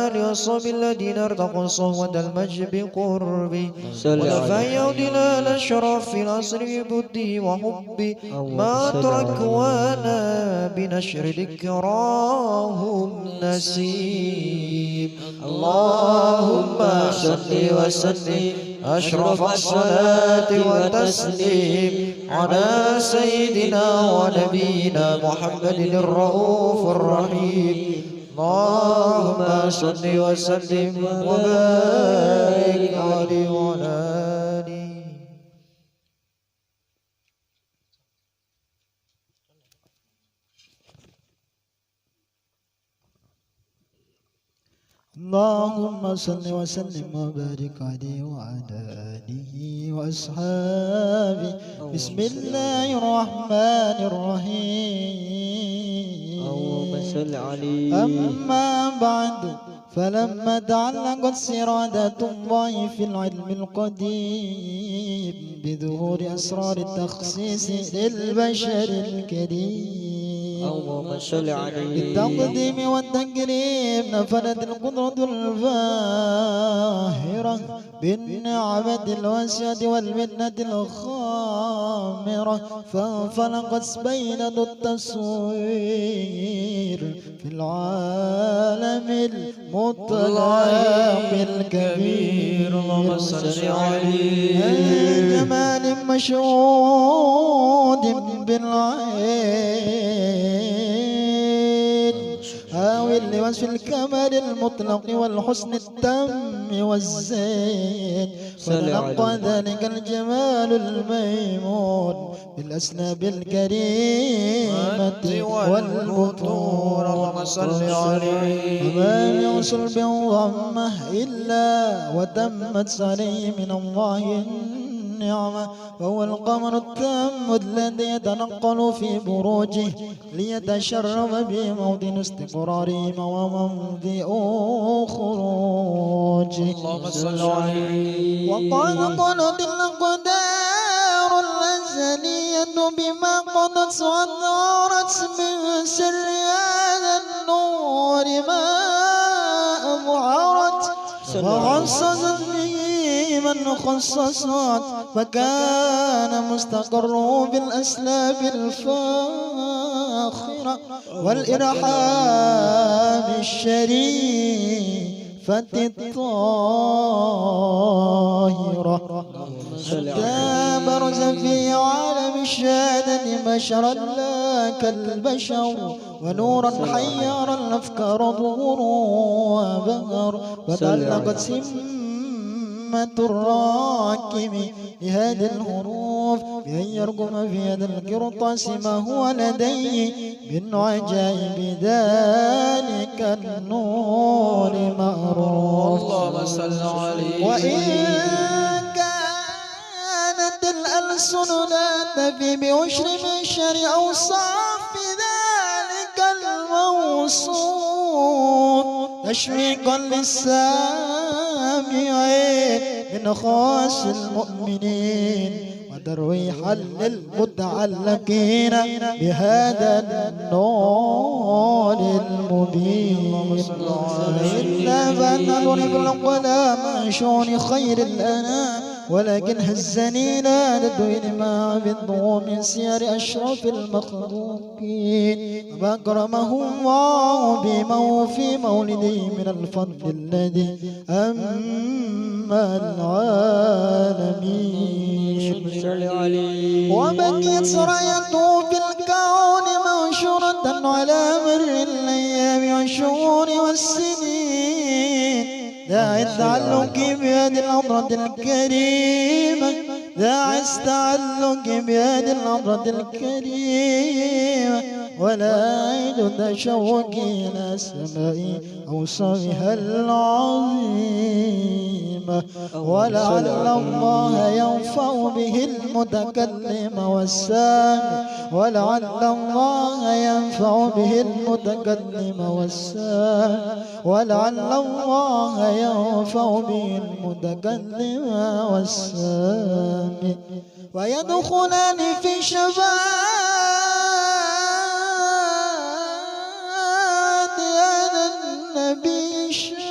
آله وصحبه الذين ارتقوا صهوة المجد بقربي ونفيوا دلال الشرف في الأصل ببدي وحبي ما ترك وانا بنشر ذكراهم نسيب. اللهم صل وسلم أشرف الصلاة والتسليم على سيدنا ونبينا محمد الرؤوف الرحيم. اللهم صل وسلم وبارك عليه وعلى آله. اللهم صل وسلم وبارك عليه وعلى آله وأصحابه. بسم الله الرحمن الرحيم. اللهم صل عليه أما بعد فلما تعلقت سرادة الله في العلم القديم بظهور أسرار التخصيص للبشر الكريم اللهم صل عليه بالتقديم والتكريم نفذت القدرة الباهرة بالنعمة الواسعة والمنة الخامرة فانفلقت بينة التصوير في العالم المطلق الكبير. اللهم صل عليه جمال مشهود بالعين بوصف الكمال المطلق والحسن التام والزين، وتلقى ذلك الجمال الميمون بالأسناب الكريمة والبطون. اللهم صل عليه. وما من صلب ضمه إلا وتمت عليه من الله النعمة، وهو القمر التام الذي يتنقل في بروجه ليتشرف بموطن استقراره وموضع خروجه. اللهم صل عليه. وقد قلت الأقدار الأزلية بما قضت وأظهرت من سر هذا النور ما أظهرت، وخصصت به من خصصت، فكان مستقر بالأسلاب الفاخرة والإرحام الشريفة الطاهرة، حتى برز في عالم الشهادة بشرا لا كالبشر، ونورا حير الأفكار ظهور وبهر، وتعلقت سمة الراكب لهذه الحروف بأن يرقم في هذا القرطاس ما هو لديه من عجائب ذلك النور معروف. اللهم صل عليه. وإن كانت الألسن لا تفي بعشر معشر أوصاف ذلك الموصوف تشويقا للسامعين من خاص المؤمنين، وترويحا للمتعلقين بهذا النور المبين. إلا فأن نضرب القلم عن شؤون خير الأنام، ولكن هزني لا تدوين ما بالضوء من سير أشرف المخلوقين، وأكرمه الله بما في مولده من الفضل الذي أما العالمين. وبقيت سريته في الكون منشورة على مر الأيام والشهور والسنين، داعي التعلق بهذه الأمرة الكريمة، داعي التعلق بهذه الأمرة الكريمة، ولا عيد تشوق إلى السماء أوصافها العظيمة، ولعل الله ينفع به المتكلم والسامع، ولعل الله ينفع به المتكلم والسامع، ولعل الله ينفع به المتكلم والسامع، ويدخلان في شفاعة هذا النبي الشافي،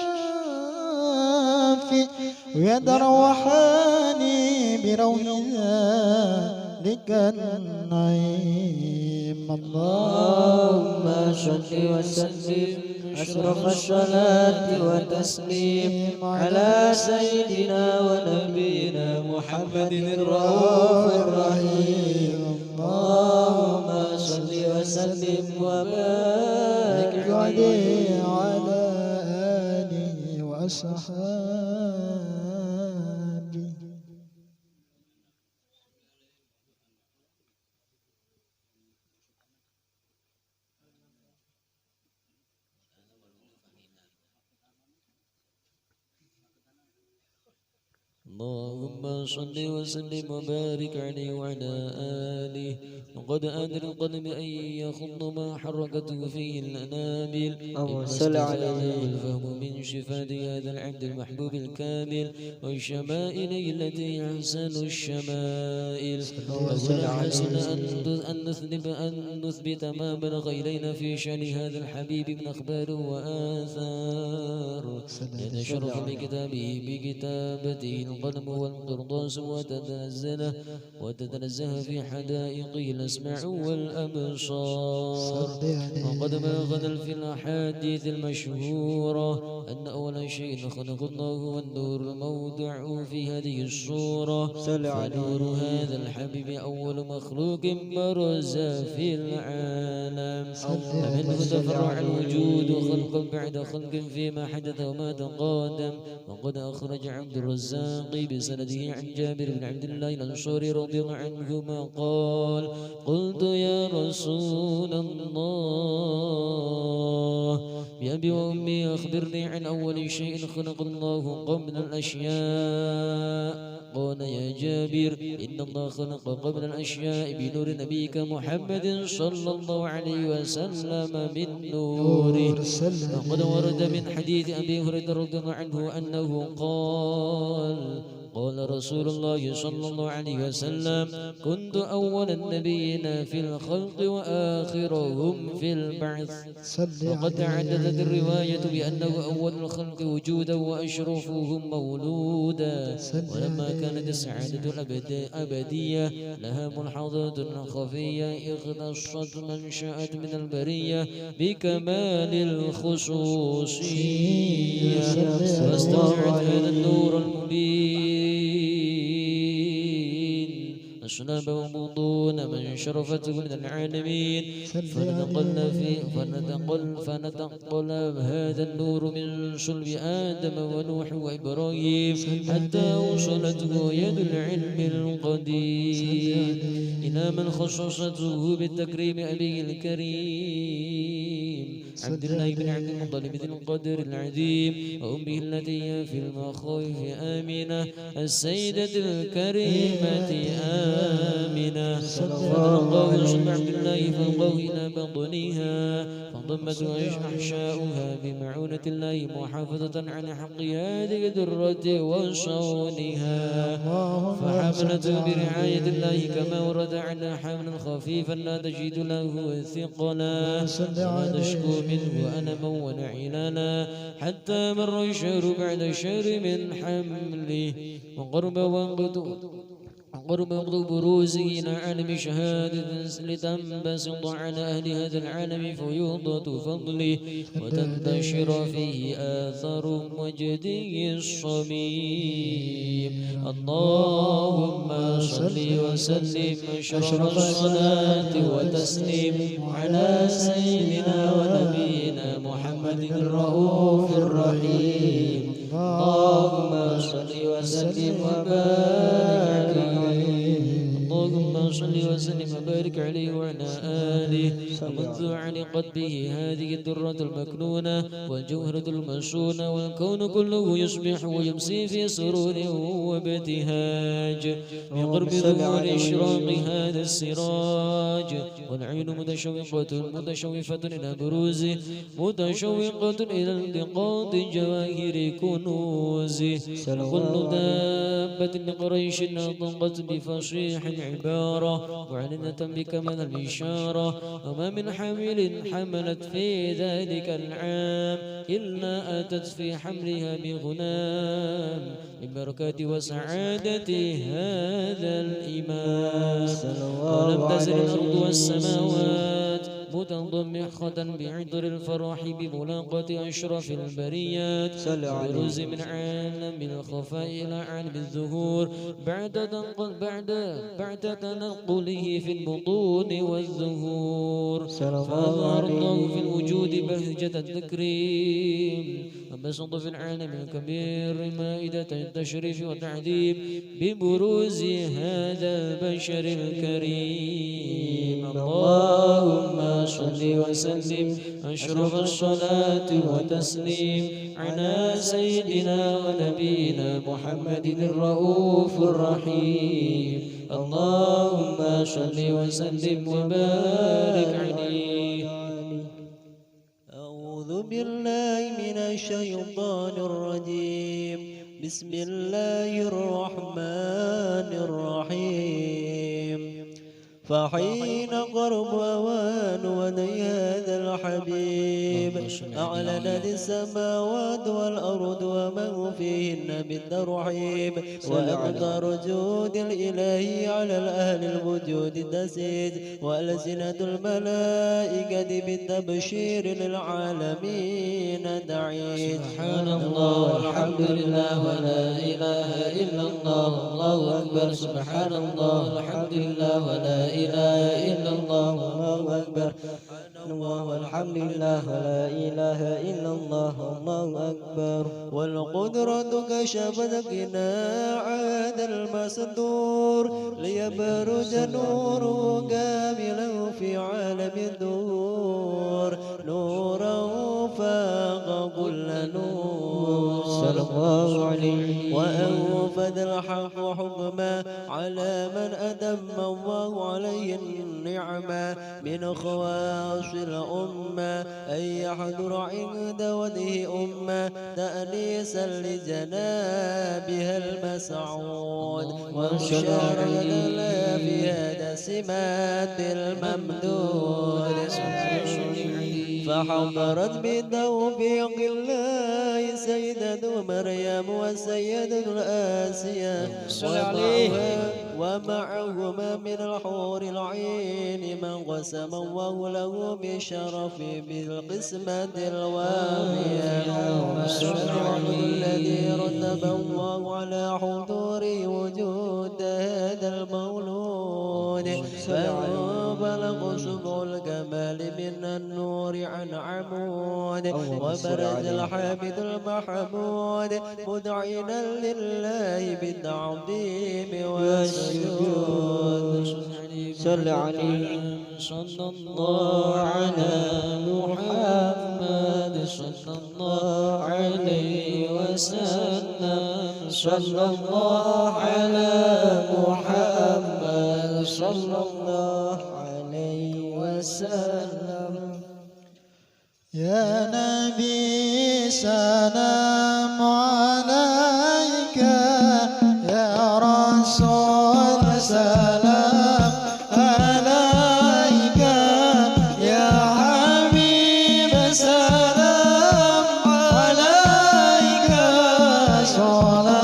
ويتروحان بروح ذلك النعيم. اللهم صل وسلم أشرف الصلاة والتسليم على سيدنا ونبينا محمد الرؤوف الرحيم. اللهم صل وسلم وبارك عليه وعلى آله وأصحابه. اللهم صل وسلم وبارك عليه وعلى آله. وقد آن القلب أن يخض ما حركته فيه الأنامل، اللهم صل عليه. الفهم من شفاة هذا العبد المحبوب الكامل والشمائل التي أحسن الشمائل. أولا حسن أن نثبت ما بلغ إلينا في شأن هذا الحبيب من أخبار وآثار، يتشرف بكتابه بكتابته القلم والقرطاس وتتنزه في حدائقه الأسماع والأبصار. وقد بلغنا في الأحاديث المشهورة أن أول شيء خلق الله والنور الموضع في هذه الصورة، فنور هذا الحبيب أول مخلوق برز في العالم، فمنه تفرع الوجود خلقا بعد خلق فيما حدث وما تقادم. وقد أخرج عبد الرزاق بسنده عن جابر بن عبد الله الأنصاري رضي الله عنهما قال: قلت يا رسول الله بأبي وأمي أخبرني عن أول شيء خلق الله قبل الأشياء. قال: يا جابر إن الله خلق قبل الأشياء بنور نبيك محمد صلى الله عليه وسلم من نوره. وقد ورد من حديث أبي هريرة رضي الله عنه أنه قال: قال رسول الله صلى الله عليه وسلم: كنت أول النبيين في الخلق وآخرهم في البعث. وقد تعددت الرواية بأنه أول الخلق وجودا وأشرفهم مولودا. ولما كانت السعادة الأبدية لها ملحظات خفية اختصت من شاءت من البرية بكمال الخصوصية، واستودعت هذا النور المبين أصناب وبطون من شرفته من العالمين، فنتقل هذا النور من صلب آدم ونوح وإبراهيم حتى وصلته يد العلم القديم إلى من خصصته بالتكريم أبيه الكريم عبد الله بن عبد المطلب ذي القدر العظيم، وأمه التي هي في المخاوف آمنة السيدة الكريمة آمنة. فألقاه صلب عبد الله فألقاه إلى بطنها فانضمت أحشاؤها بمعونة الله محافظة على حق هذه الذرة وصونها، فحملته برعاية الله كما ورد على حملا خفيفا لا تجد له ثقلا ولا تشكو منه ألما ونعلانا، حتى مر الشهر بعد شهر من حمله وقرب وقت بروزه إلى عالم شهادة لتنبسط على أهل هذا العالم فيوضة فضله وتنتشر فيه آثار مجده الصميم. اللهم صل وسلم أشرف الصلاة وتسليم على سيدنا ونبينا محمد الرؤوف الرحيم. اللهم صل وسلم وبارك عليه، اللهم صل وسلم وبارك عليه وعلى آله. ومنذ علقت به هذه الدرة المكنونة والجوهرة المشونة والكون كله يصبح ويمسي في سرور وابتهاج بقرب ظهور إشراق هذا السراج، والعين متشوفة إلى بروزه متشوقة إلى التقاط جواهر كنوزه. كل دابة لقريش نطقت بفصيح العبارة معلنة بكمال الإشارة، وما من حامل حملت في ذلك العام إلا أتت في حملها بغنام من بركة وسعادة هذا الإمام. ولم تزل الأرض والسماوات متضمخة بعطر الفرح بملاقة أشرف البريات، بروز من عالم الخفاء إلى عالم الظهور بعد تنقله في البطون والظهور. فأظهر الله في الوجود بهجة التكريم وبسط في العالم الكبير مائدة التشريف والتعذيب ببروز هذا البشر الكريم. اللهم صل وسلم أشرف الصلاة وتسليم على سيدنا ونبينا محمد الرؤوف الرحيم. اللهم صل وسلم وبارك عليه. أعوذ بالله من الشيطان الرجيم. بسم الله الرحمن الرحيم. فحين قرب أوان ودي هذا الحبيب أعلنت السماوات والأرض ومن فيهن بالترحيب وأقدار جود الإله على الأهل الوجود تسيج وألسنة الملائكة بالتبشير للعالمين تعيد سبحان الله والحمد لله ولا إله إلا الله الله أكبر سبحان الله والحمد لله ولا إله إلا الله الله أكبر الله والحمد لله ولا إله إلا الله الله أكبر والقدرة كشفت قناع هذا المستور ليبرز نوره كاملا في عالم الدور نورا فاق كل نور صلى الله عليه وأنفذ الحق حكما على من أتم الله عليه النعمة من خواص الأمة أن يحضر عند وجه أمة تأنيسا لجنابها المسعود وانشرنا في هذا سمات الممدود فحضرت بتوفيق الله سيدة مريم وسيدة الآسية ومعهما من الحور العين من قسم الله له بشرف بالقسمة الوافية الذي رتب الله على حضور وجود هذا المولود فبلغ سبع الكمال من النور عن عمود وبرز الحامد المحمود مدعنا لله بالتعظيم والسجود صل عليه صلى الله على محمد صلى الله عليه وسلم صلى الله على محمد صلى الله عليه وسلم يا نبي سلام عليك يا رسول سلام عليك يا حبيب سلام عليك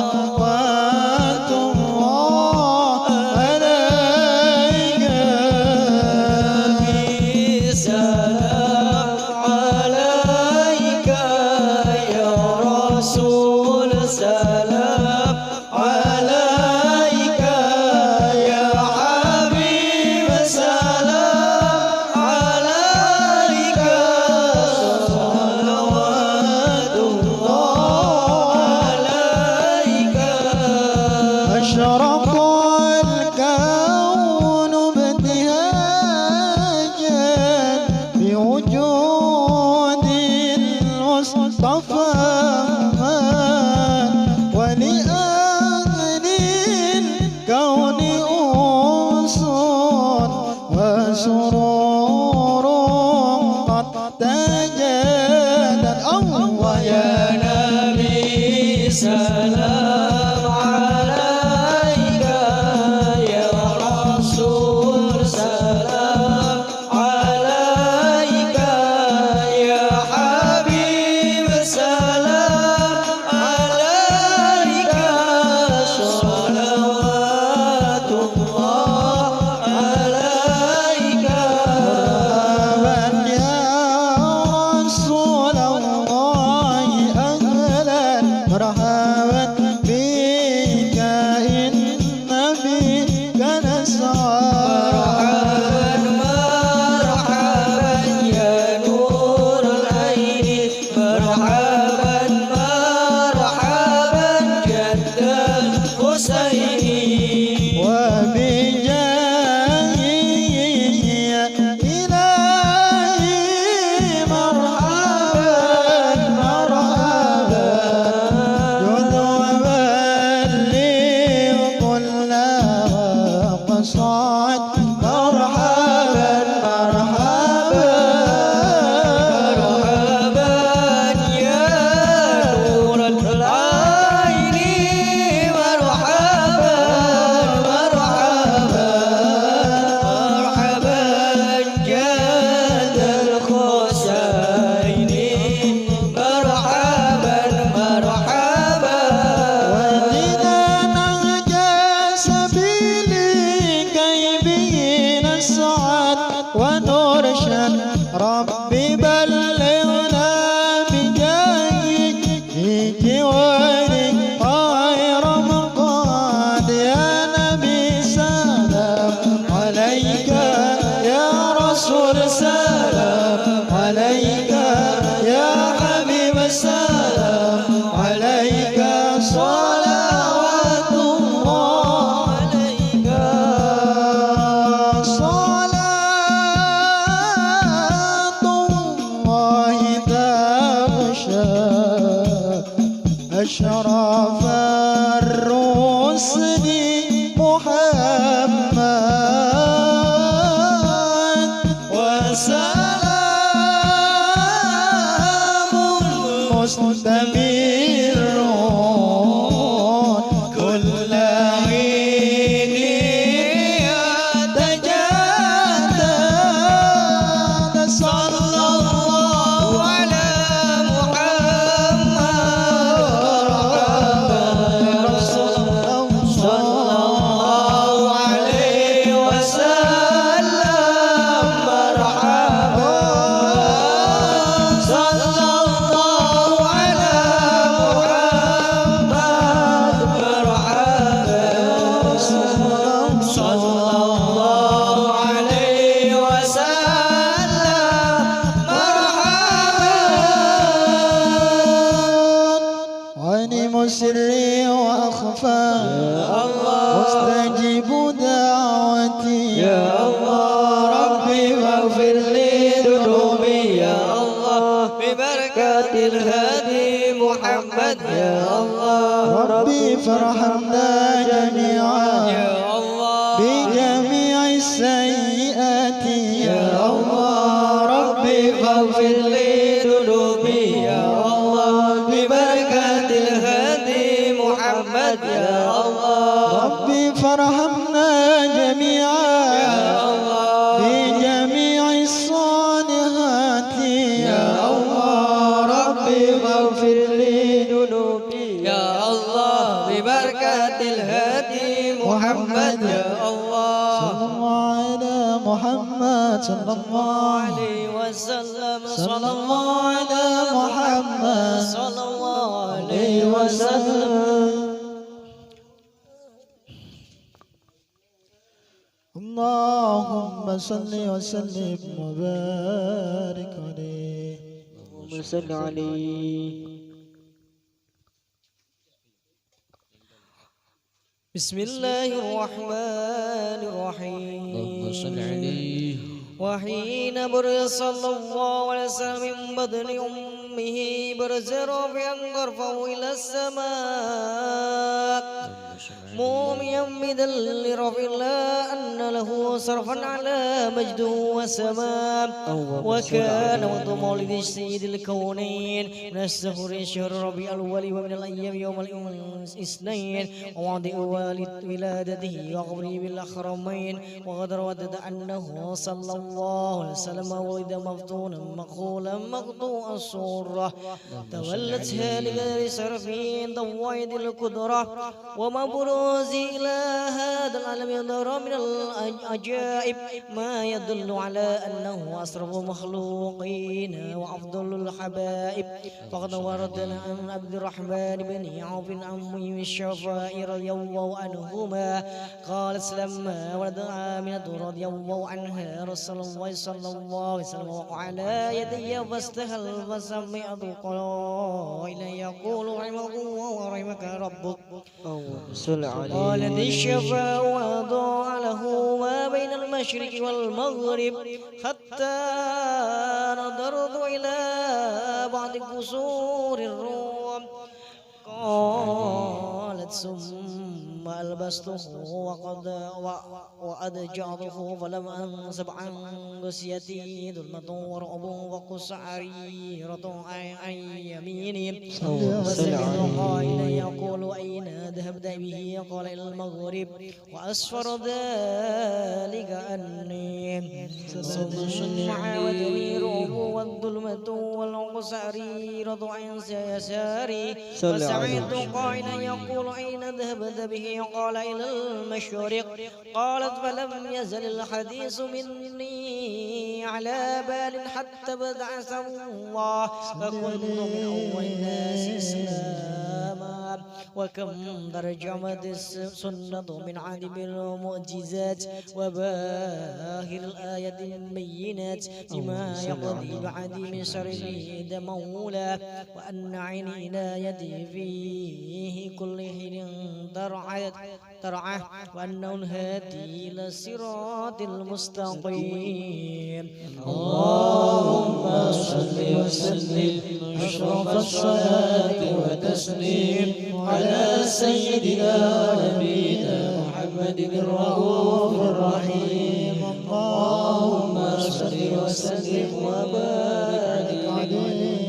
صلوات الله عليك سلام عليك يا رسول سلام عليك يا حبيب سلام عليك صلوات الله عليك أشرق الكون ابتهاجا بوجود المصطفى ولأهل الكون أنس وسرور قد تجدد الله يا نبي سلام عليك يا رسول سلام عليك يا حبيب سلام عليك صلوات الله عليك مرحبا يا رسول الله أهلا مرحبا رشد ربي بلغنا بجاهك في جوارك غير مقاد يا نبي سلام عليك يا رسول سلام عليك يا حبيب سلام عليك صلوات الله عليك صلاة الله تغشى أشرف الرسل محمد وسلام مستمر كل حين يتجدد صلى الله على محمد رسول الله صلى الله عليه وسلم مرحبا صلى الله على محمد مرحبا صلى الله عليه وسلم مرحبا غنم سري وأخفى مستجيب دعوتي يا الله ربي واغفر لي ذنوبي يا الله ببركة الهادي محمد يا الله ربي فارحمنا جميعا يا الله بجميع السيئات يا الله ربي فاغفر لي ذنوبي يا الله ببركة الهادي محمد يا الله ربي فارحمنا جميعا يا الله بجميع الصالحات يا الله ربي فاغفر لي ذنوبي يا الله ببركة الهادي محمد يا الله صلى الله على محمد صلى الله عليه وسلم صلى الله على محمد صلى الله عليه وسلم اللهم صل وسلم وبارك عليه اللهم صل عليه بسم الله الرحمن الرحيم اللهم صل عليه وحين برز صلى الله عليه وسلم من بدن أمه برز رافعا غرفه إلى السماء موميا بدل رفع الله أن له صرفا على مجده وسماء وكان وقت مولد سيد الكونين من السهر شهر ربيع الأول ومن الأيام يوم الاثنين ووضع والد ولادته وقبره بالأحرمين وقد ردد أنه صلى الله عليه وسلم ولد مفتونا مقولا مقطوع الصورة تولت لغير صرفين ضوائد القدرة ومبروز إلى هذا العالم يظهر من العجائب ما يدل على أنه أشرف المخلوقين وأفضل الحبائب فقد ورد عن عبد الرحمن بن عوف عمه الشفاء رضي الله عنهما قال لما ولد آمنة رضي الله عنها رسول الله صلى الله عليه وسلم وعلى يدي فاستهل فسمعت قائلا يقول رحمك الله ورحمك ربك قال ذي الشفاء وضع له ما بين المشرق والمغرب حتى نظرت إلى بعض قصور الروم قالت ثم ألبسته وأدجعته فلم أنسب عن قسيتي ظلمة ورعب وقشعريرة عن يميني وسمعت قائلا يقول أين ذهبت به قال إلى المغرب وأسفر ذلك أني ثم عاودني الرعب والظلمة والقشعريرة عن يساري وسمعت قائلا يقول أين ذهبت به قال إلى المشرق قالت فلم يزل الحديث مني على بال حتى بعث الله فكنت من أول الناس إسلاما وكم ترجمت السنة من عدم المعجزات وباهر الآية البينات بما يقضي بعدم شره مولى وأن عيني لا يدي فيه كل حين ترعى وأنه الهادي إلى الصراط المستقيم. اللهم صل وسلم أشرف الصلاة وتسليم على سيدنا نبينا محمد الرؤوف الرحيم. اللهم صل وسلم وبارك عليه.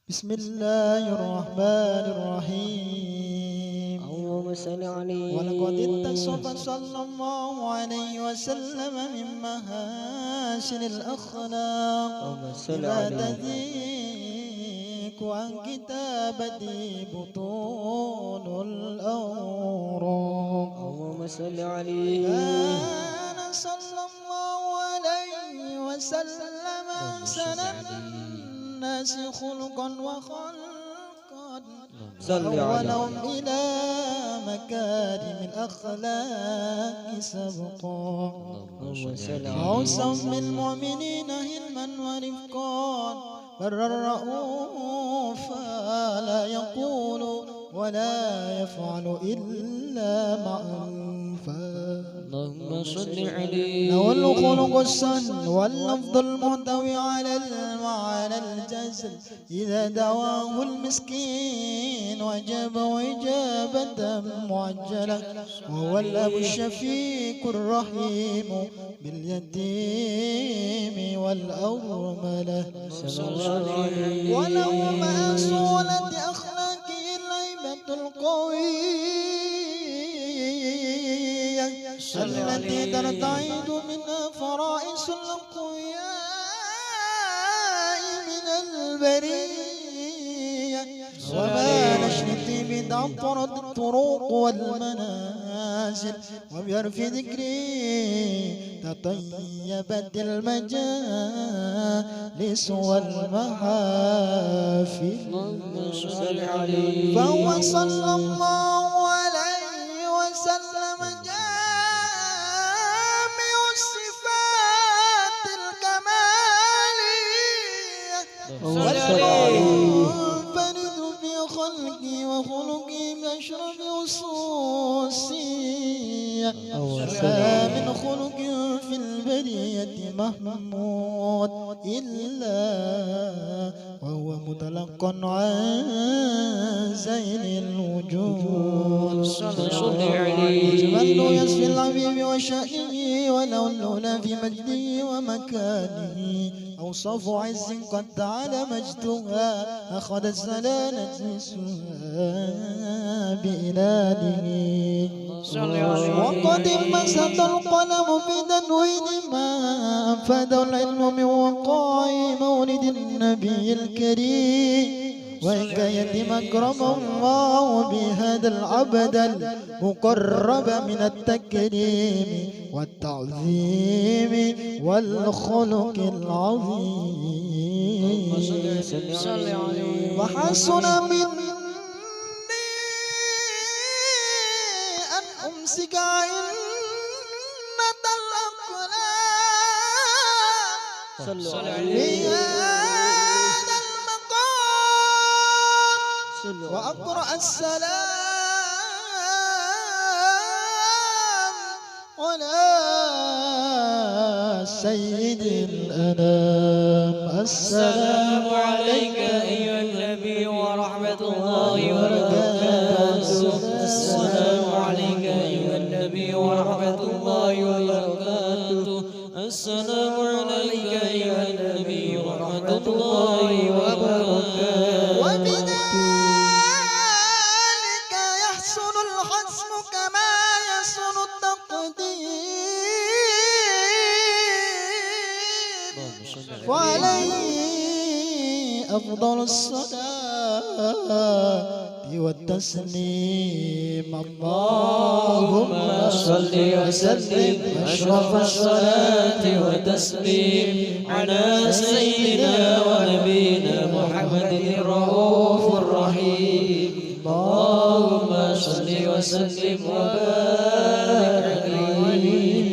بسم الله الرحمن الرحيم. اللهم صل عليه. ولقد اتصف صلى الله عليه وسلم من محاسن الأخلاق لا تذيك عن كتابته بطون الأوراق. اللهم صل عليه. كان صلى الله عليه وسلم أحسن الناس خلقا وخلقا وأولهم إلى مكارم الأخلاق سبقا. أوصف بالمؤمنين علما ورفقا بر الرؤوف لا يقول ولا يفعل إلا معروفا. اللهم صل عليه. له الخلق السن واللفظ المحتوي على المعنى الجزل إذا دعاه المسكين وجب إجابة معجلة وهو الأب الشفيق الرحيم باليتيم والأرملة. وله مع صولة أخلاقه الهيبة القوية التي ترتعد منها فرائس الأقوياء من البرية وما نشرت بدعطرة الطرق والمنازل وبيرف ذكري تطيبت المجالس والمحافل. فهو صلى الله عليه وسلم جامع الصفات الكمالية والمنفرد في خلقه وخلقه بأشرف خصوصية ما من خلق في البرية محمود إلا وهو متلقى عن زين الوجود. جمال يصفي الحبيب وشأنه ولو الأولى في مجده ومكانه أوصاف عز قد تعالى مجدها أخذت زلالة اسمها بإلاله. وقد انبسط القلم في تنوين ما أفاد العلم من وقاع مولد النبي الكريم وحكاية ما أكرم الله بهذا العبد المقرب من التكريم والتعظيم والخلق العظيم. وحسن مني أن أمسك عنة الأقلام بهذا المقام وأقرأ السلام على سيد الأنام. السلام عليك أيها النبي ورحمة الله وبركاته. السلام عليك أيها النبي ورحمة الله وبركاته. السلام عليك أيها النبي ورحمة الله وبركاته. وبذلك يحسن الحسن كما يحسن التقدير وعليه أفضل الصلاة والتسليم. اللهم صل وسلم أشرف الصلاة والتسليم على سيدنا ونبينا محمد الرؤوف الرحيم. اللهم صل وسلم وبارك عليه.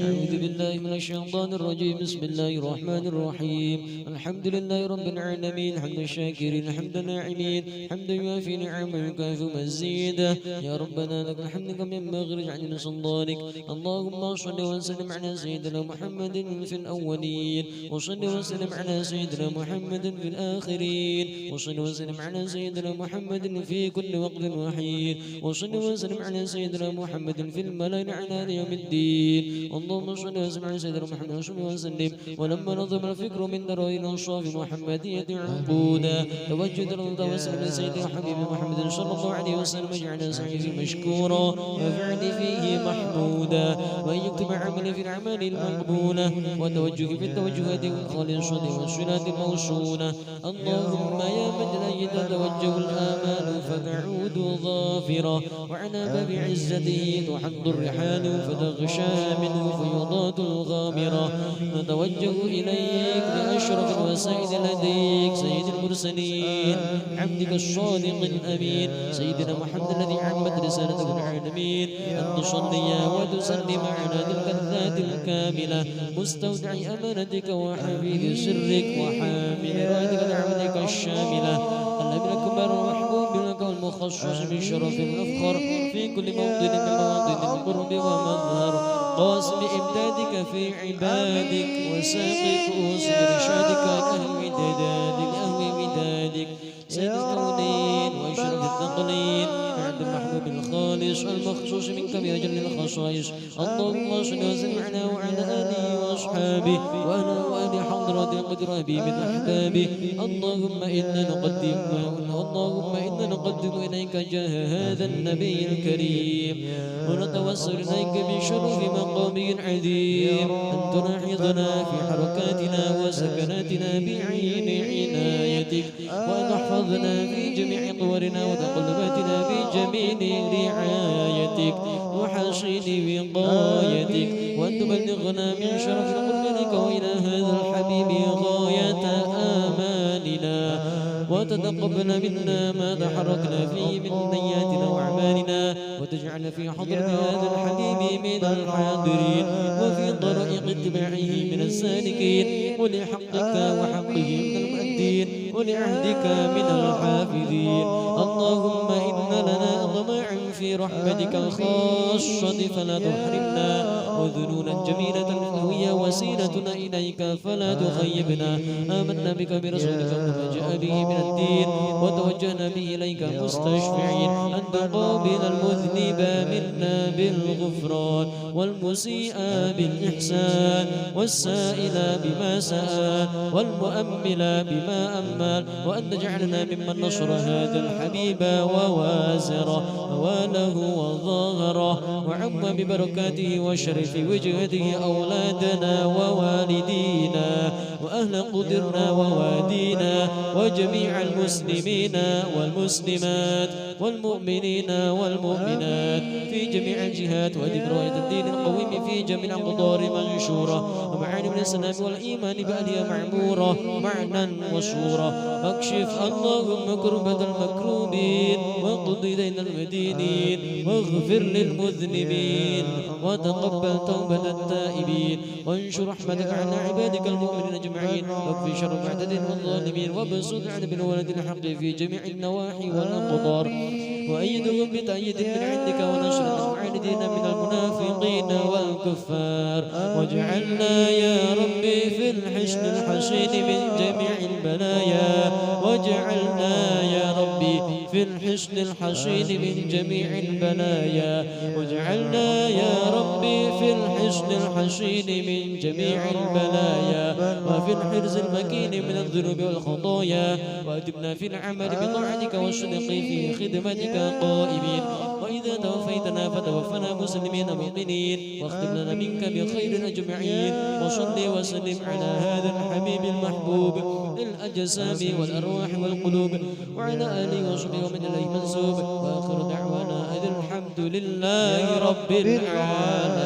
أعوذ بالله من الشيطان الرجيم. بسم الله الرحمن الرحيم. الحمد لله رب العالمين حمد الشاكرين حمد الناعمين حمدا يوافي نعمه ويكافئ مزيدا. يا ربنا لك الحمد كما ينبغي لجعلنا سلطانك. اللهم صل وسلم على سيدنا محمد في الأولين وصل وسلم على سيدنا محمد في الآخرين وصل وسلم على سيدنا محمد في كل وقت وحين وصل وسلم على سيدنا محمد في الملأ على يوم الدين. اللهم صل وسلم على سيدنا محمد وصل وسلم. ولما نظم الفكر من دروين الصاف محمدية عقودا توجد الرضا وسلم لسيدنا حبيب محمد صلى الله عليه وسلم اجعل سعيه مشكورا وفعل فيه محمودا وأن يكتب عمل في الأعمال المقبولة وتوجه في التوجهات الخالصة والصلاة الموصولة. اللهم يا من لا تتوجه الآمال فتعود ظافرة وعلى باب عزته تحض الرحال فتغشى منه فيضات الغامرة. نتوجه إليك بأشرف الوسائل لديك سيد المرسلين عبدك الصادق الأمين سيدنا محمد الذي عمت رسالته العالمين أن تصلي وتسلم على تلك الذات الكاملة مستودع أمانتك وحفيظ سرك وحامل رايتك دعوتك الشاملة النبي الأكبر المحبوب لك والمخصص بالشرف الأفخر في كل موطن من مواطن القرب ومظهر قاسم إمدادك في عبادك وساقي كؤوس إرشادك أهل ودادك أهل ودادك سيد الكونين وأشرف الثقلين عند المحبوب الخالص المخصوص منك بأجل الخصائص. اللهم صل وسلم على وعلى آله وأصحابه وأنا وآل حضرة قدر أبي من أحبابه. اللهم إنا نقدم إليك جاه هذا النبي الكريم ونتوسل إليك بشرف مقامه العظيم أن تلاحظنا في حركاتنا وسكناتنا بعين عنايتك وأن تحفظنا في جميع طورنا وتقلباتنا بجميل رعايتك وحصين وقايتك وأن تبلغنا من شرف قربك وإلى هذا الحبيب غاية آمالنا وتتقبل منا ما تحركنا فيه من نياتنا وأعمالنا وتجعل في حضرة هذا الحبيب من الحاضرين وفي طريق اتباعه من السالكين ولحقك وحقه من المؤدين ولعهدك من الحافظين. اللهم إن لنا طمعا في رحمتك الخاصة فلا تحرمنا وذنونا جميلة هي وسيلتنا إليك فلا تخيبنا. آمنا بك برسولك وما جاء به من الدين وتوجهنا به إليك مستشفعين أن تقابل المذنب منا بالغفران والمسيء بالإحسان والسائل بما سأل والمؤمل بما أمل وأن تجعلنا ممن نصر هذا الحبيب ووازره وله وظاهره وعم ببركاته وشرف وجهته أولادنا ووالدينا وأهل قدرنا ووادينا وجميع المسلمين والمسلمات والمؤمنين والمؤمنات في جميع الجهات وأدم راية الدين القويم في جميع الأقطار منشورة ومعاني من السلام والإيمان بأهلها معمورة معنى وصورة. فاكشف اللهم كربة المكروبين واقض دين المدينين واغفر للمذنبين وتقبل توبة التائبين وانشر رحمتك على عبادك المؤمنين أجمعين واكفي شر المعتدين والظالمين وابسط عدد الولد الحق في جميع النواحي والأقطار وأيدهم بتأييد من عندك ونشر المعاندين من المنافقين والكفار واجعلنا يا ربي في الحشد الحشيد من جميع البلايا واجعلنا يا ربي في الحشد الحشيد من جميع البلايا واجعلنا يا ربي في الحشد الحشيد من جميع البلايا وفي الحرز المكين من الذنوب والخطايا وأدمنا في العمل بطاعتك والصدق في خدمتك قائمين وإذا توفيتنا فتوفنا مسلمين مؤمنين واختم لنا منك بخير أجمعين وصل وسلم على هذا الحبيب المحبوب للأجسام والأرواح والقلوب وعلى آله وصحبه ومن إليه منسوب وآخر دعوانا أن الحمد لله رب العالمين.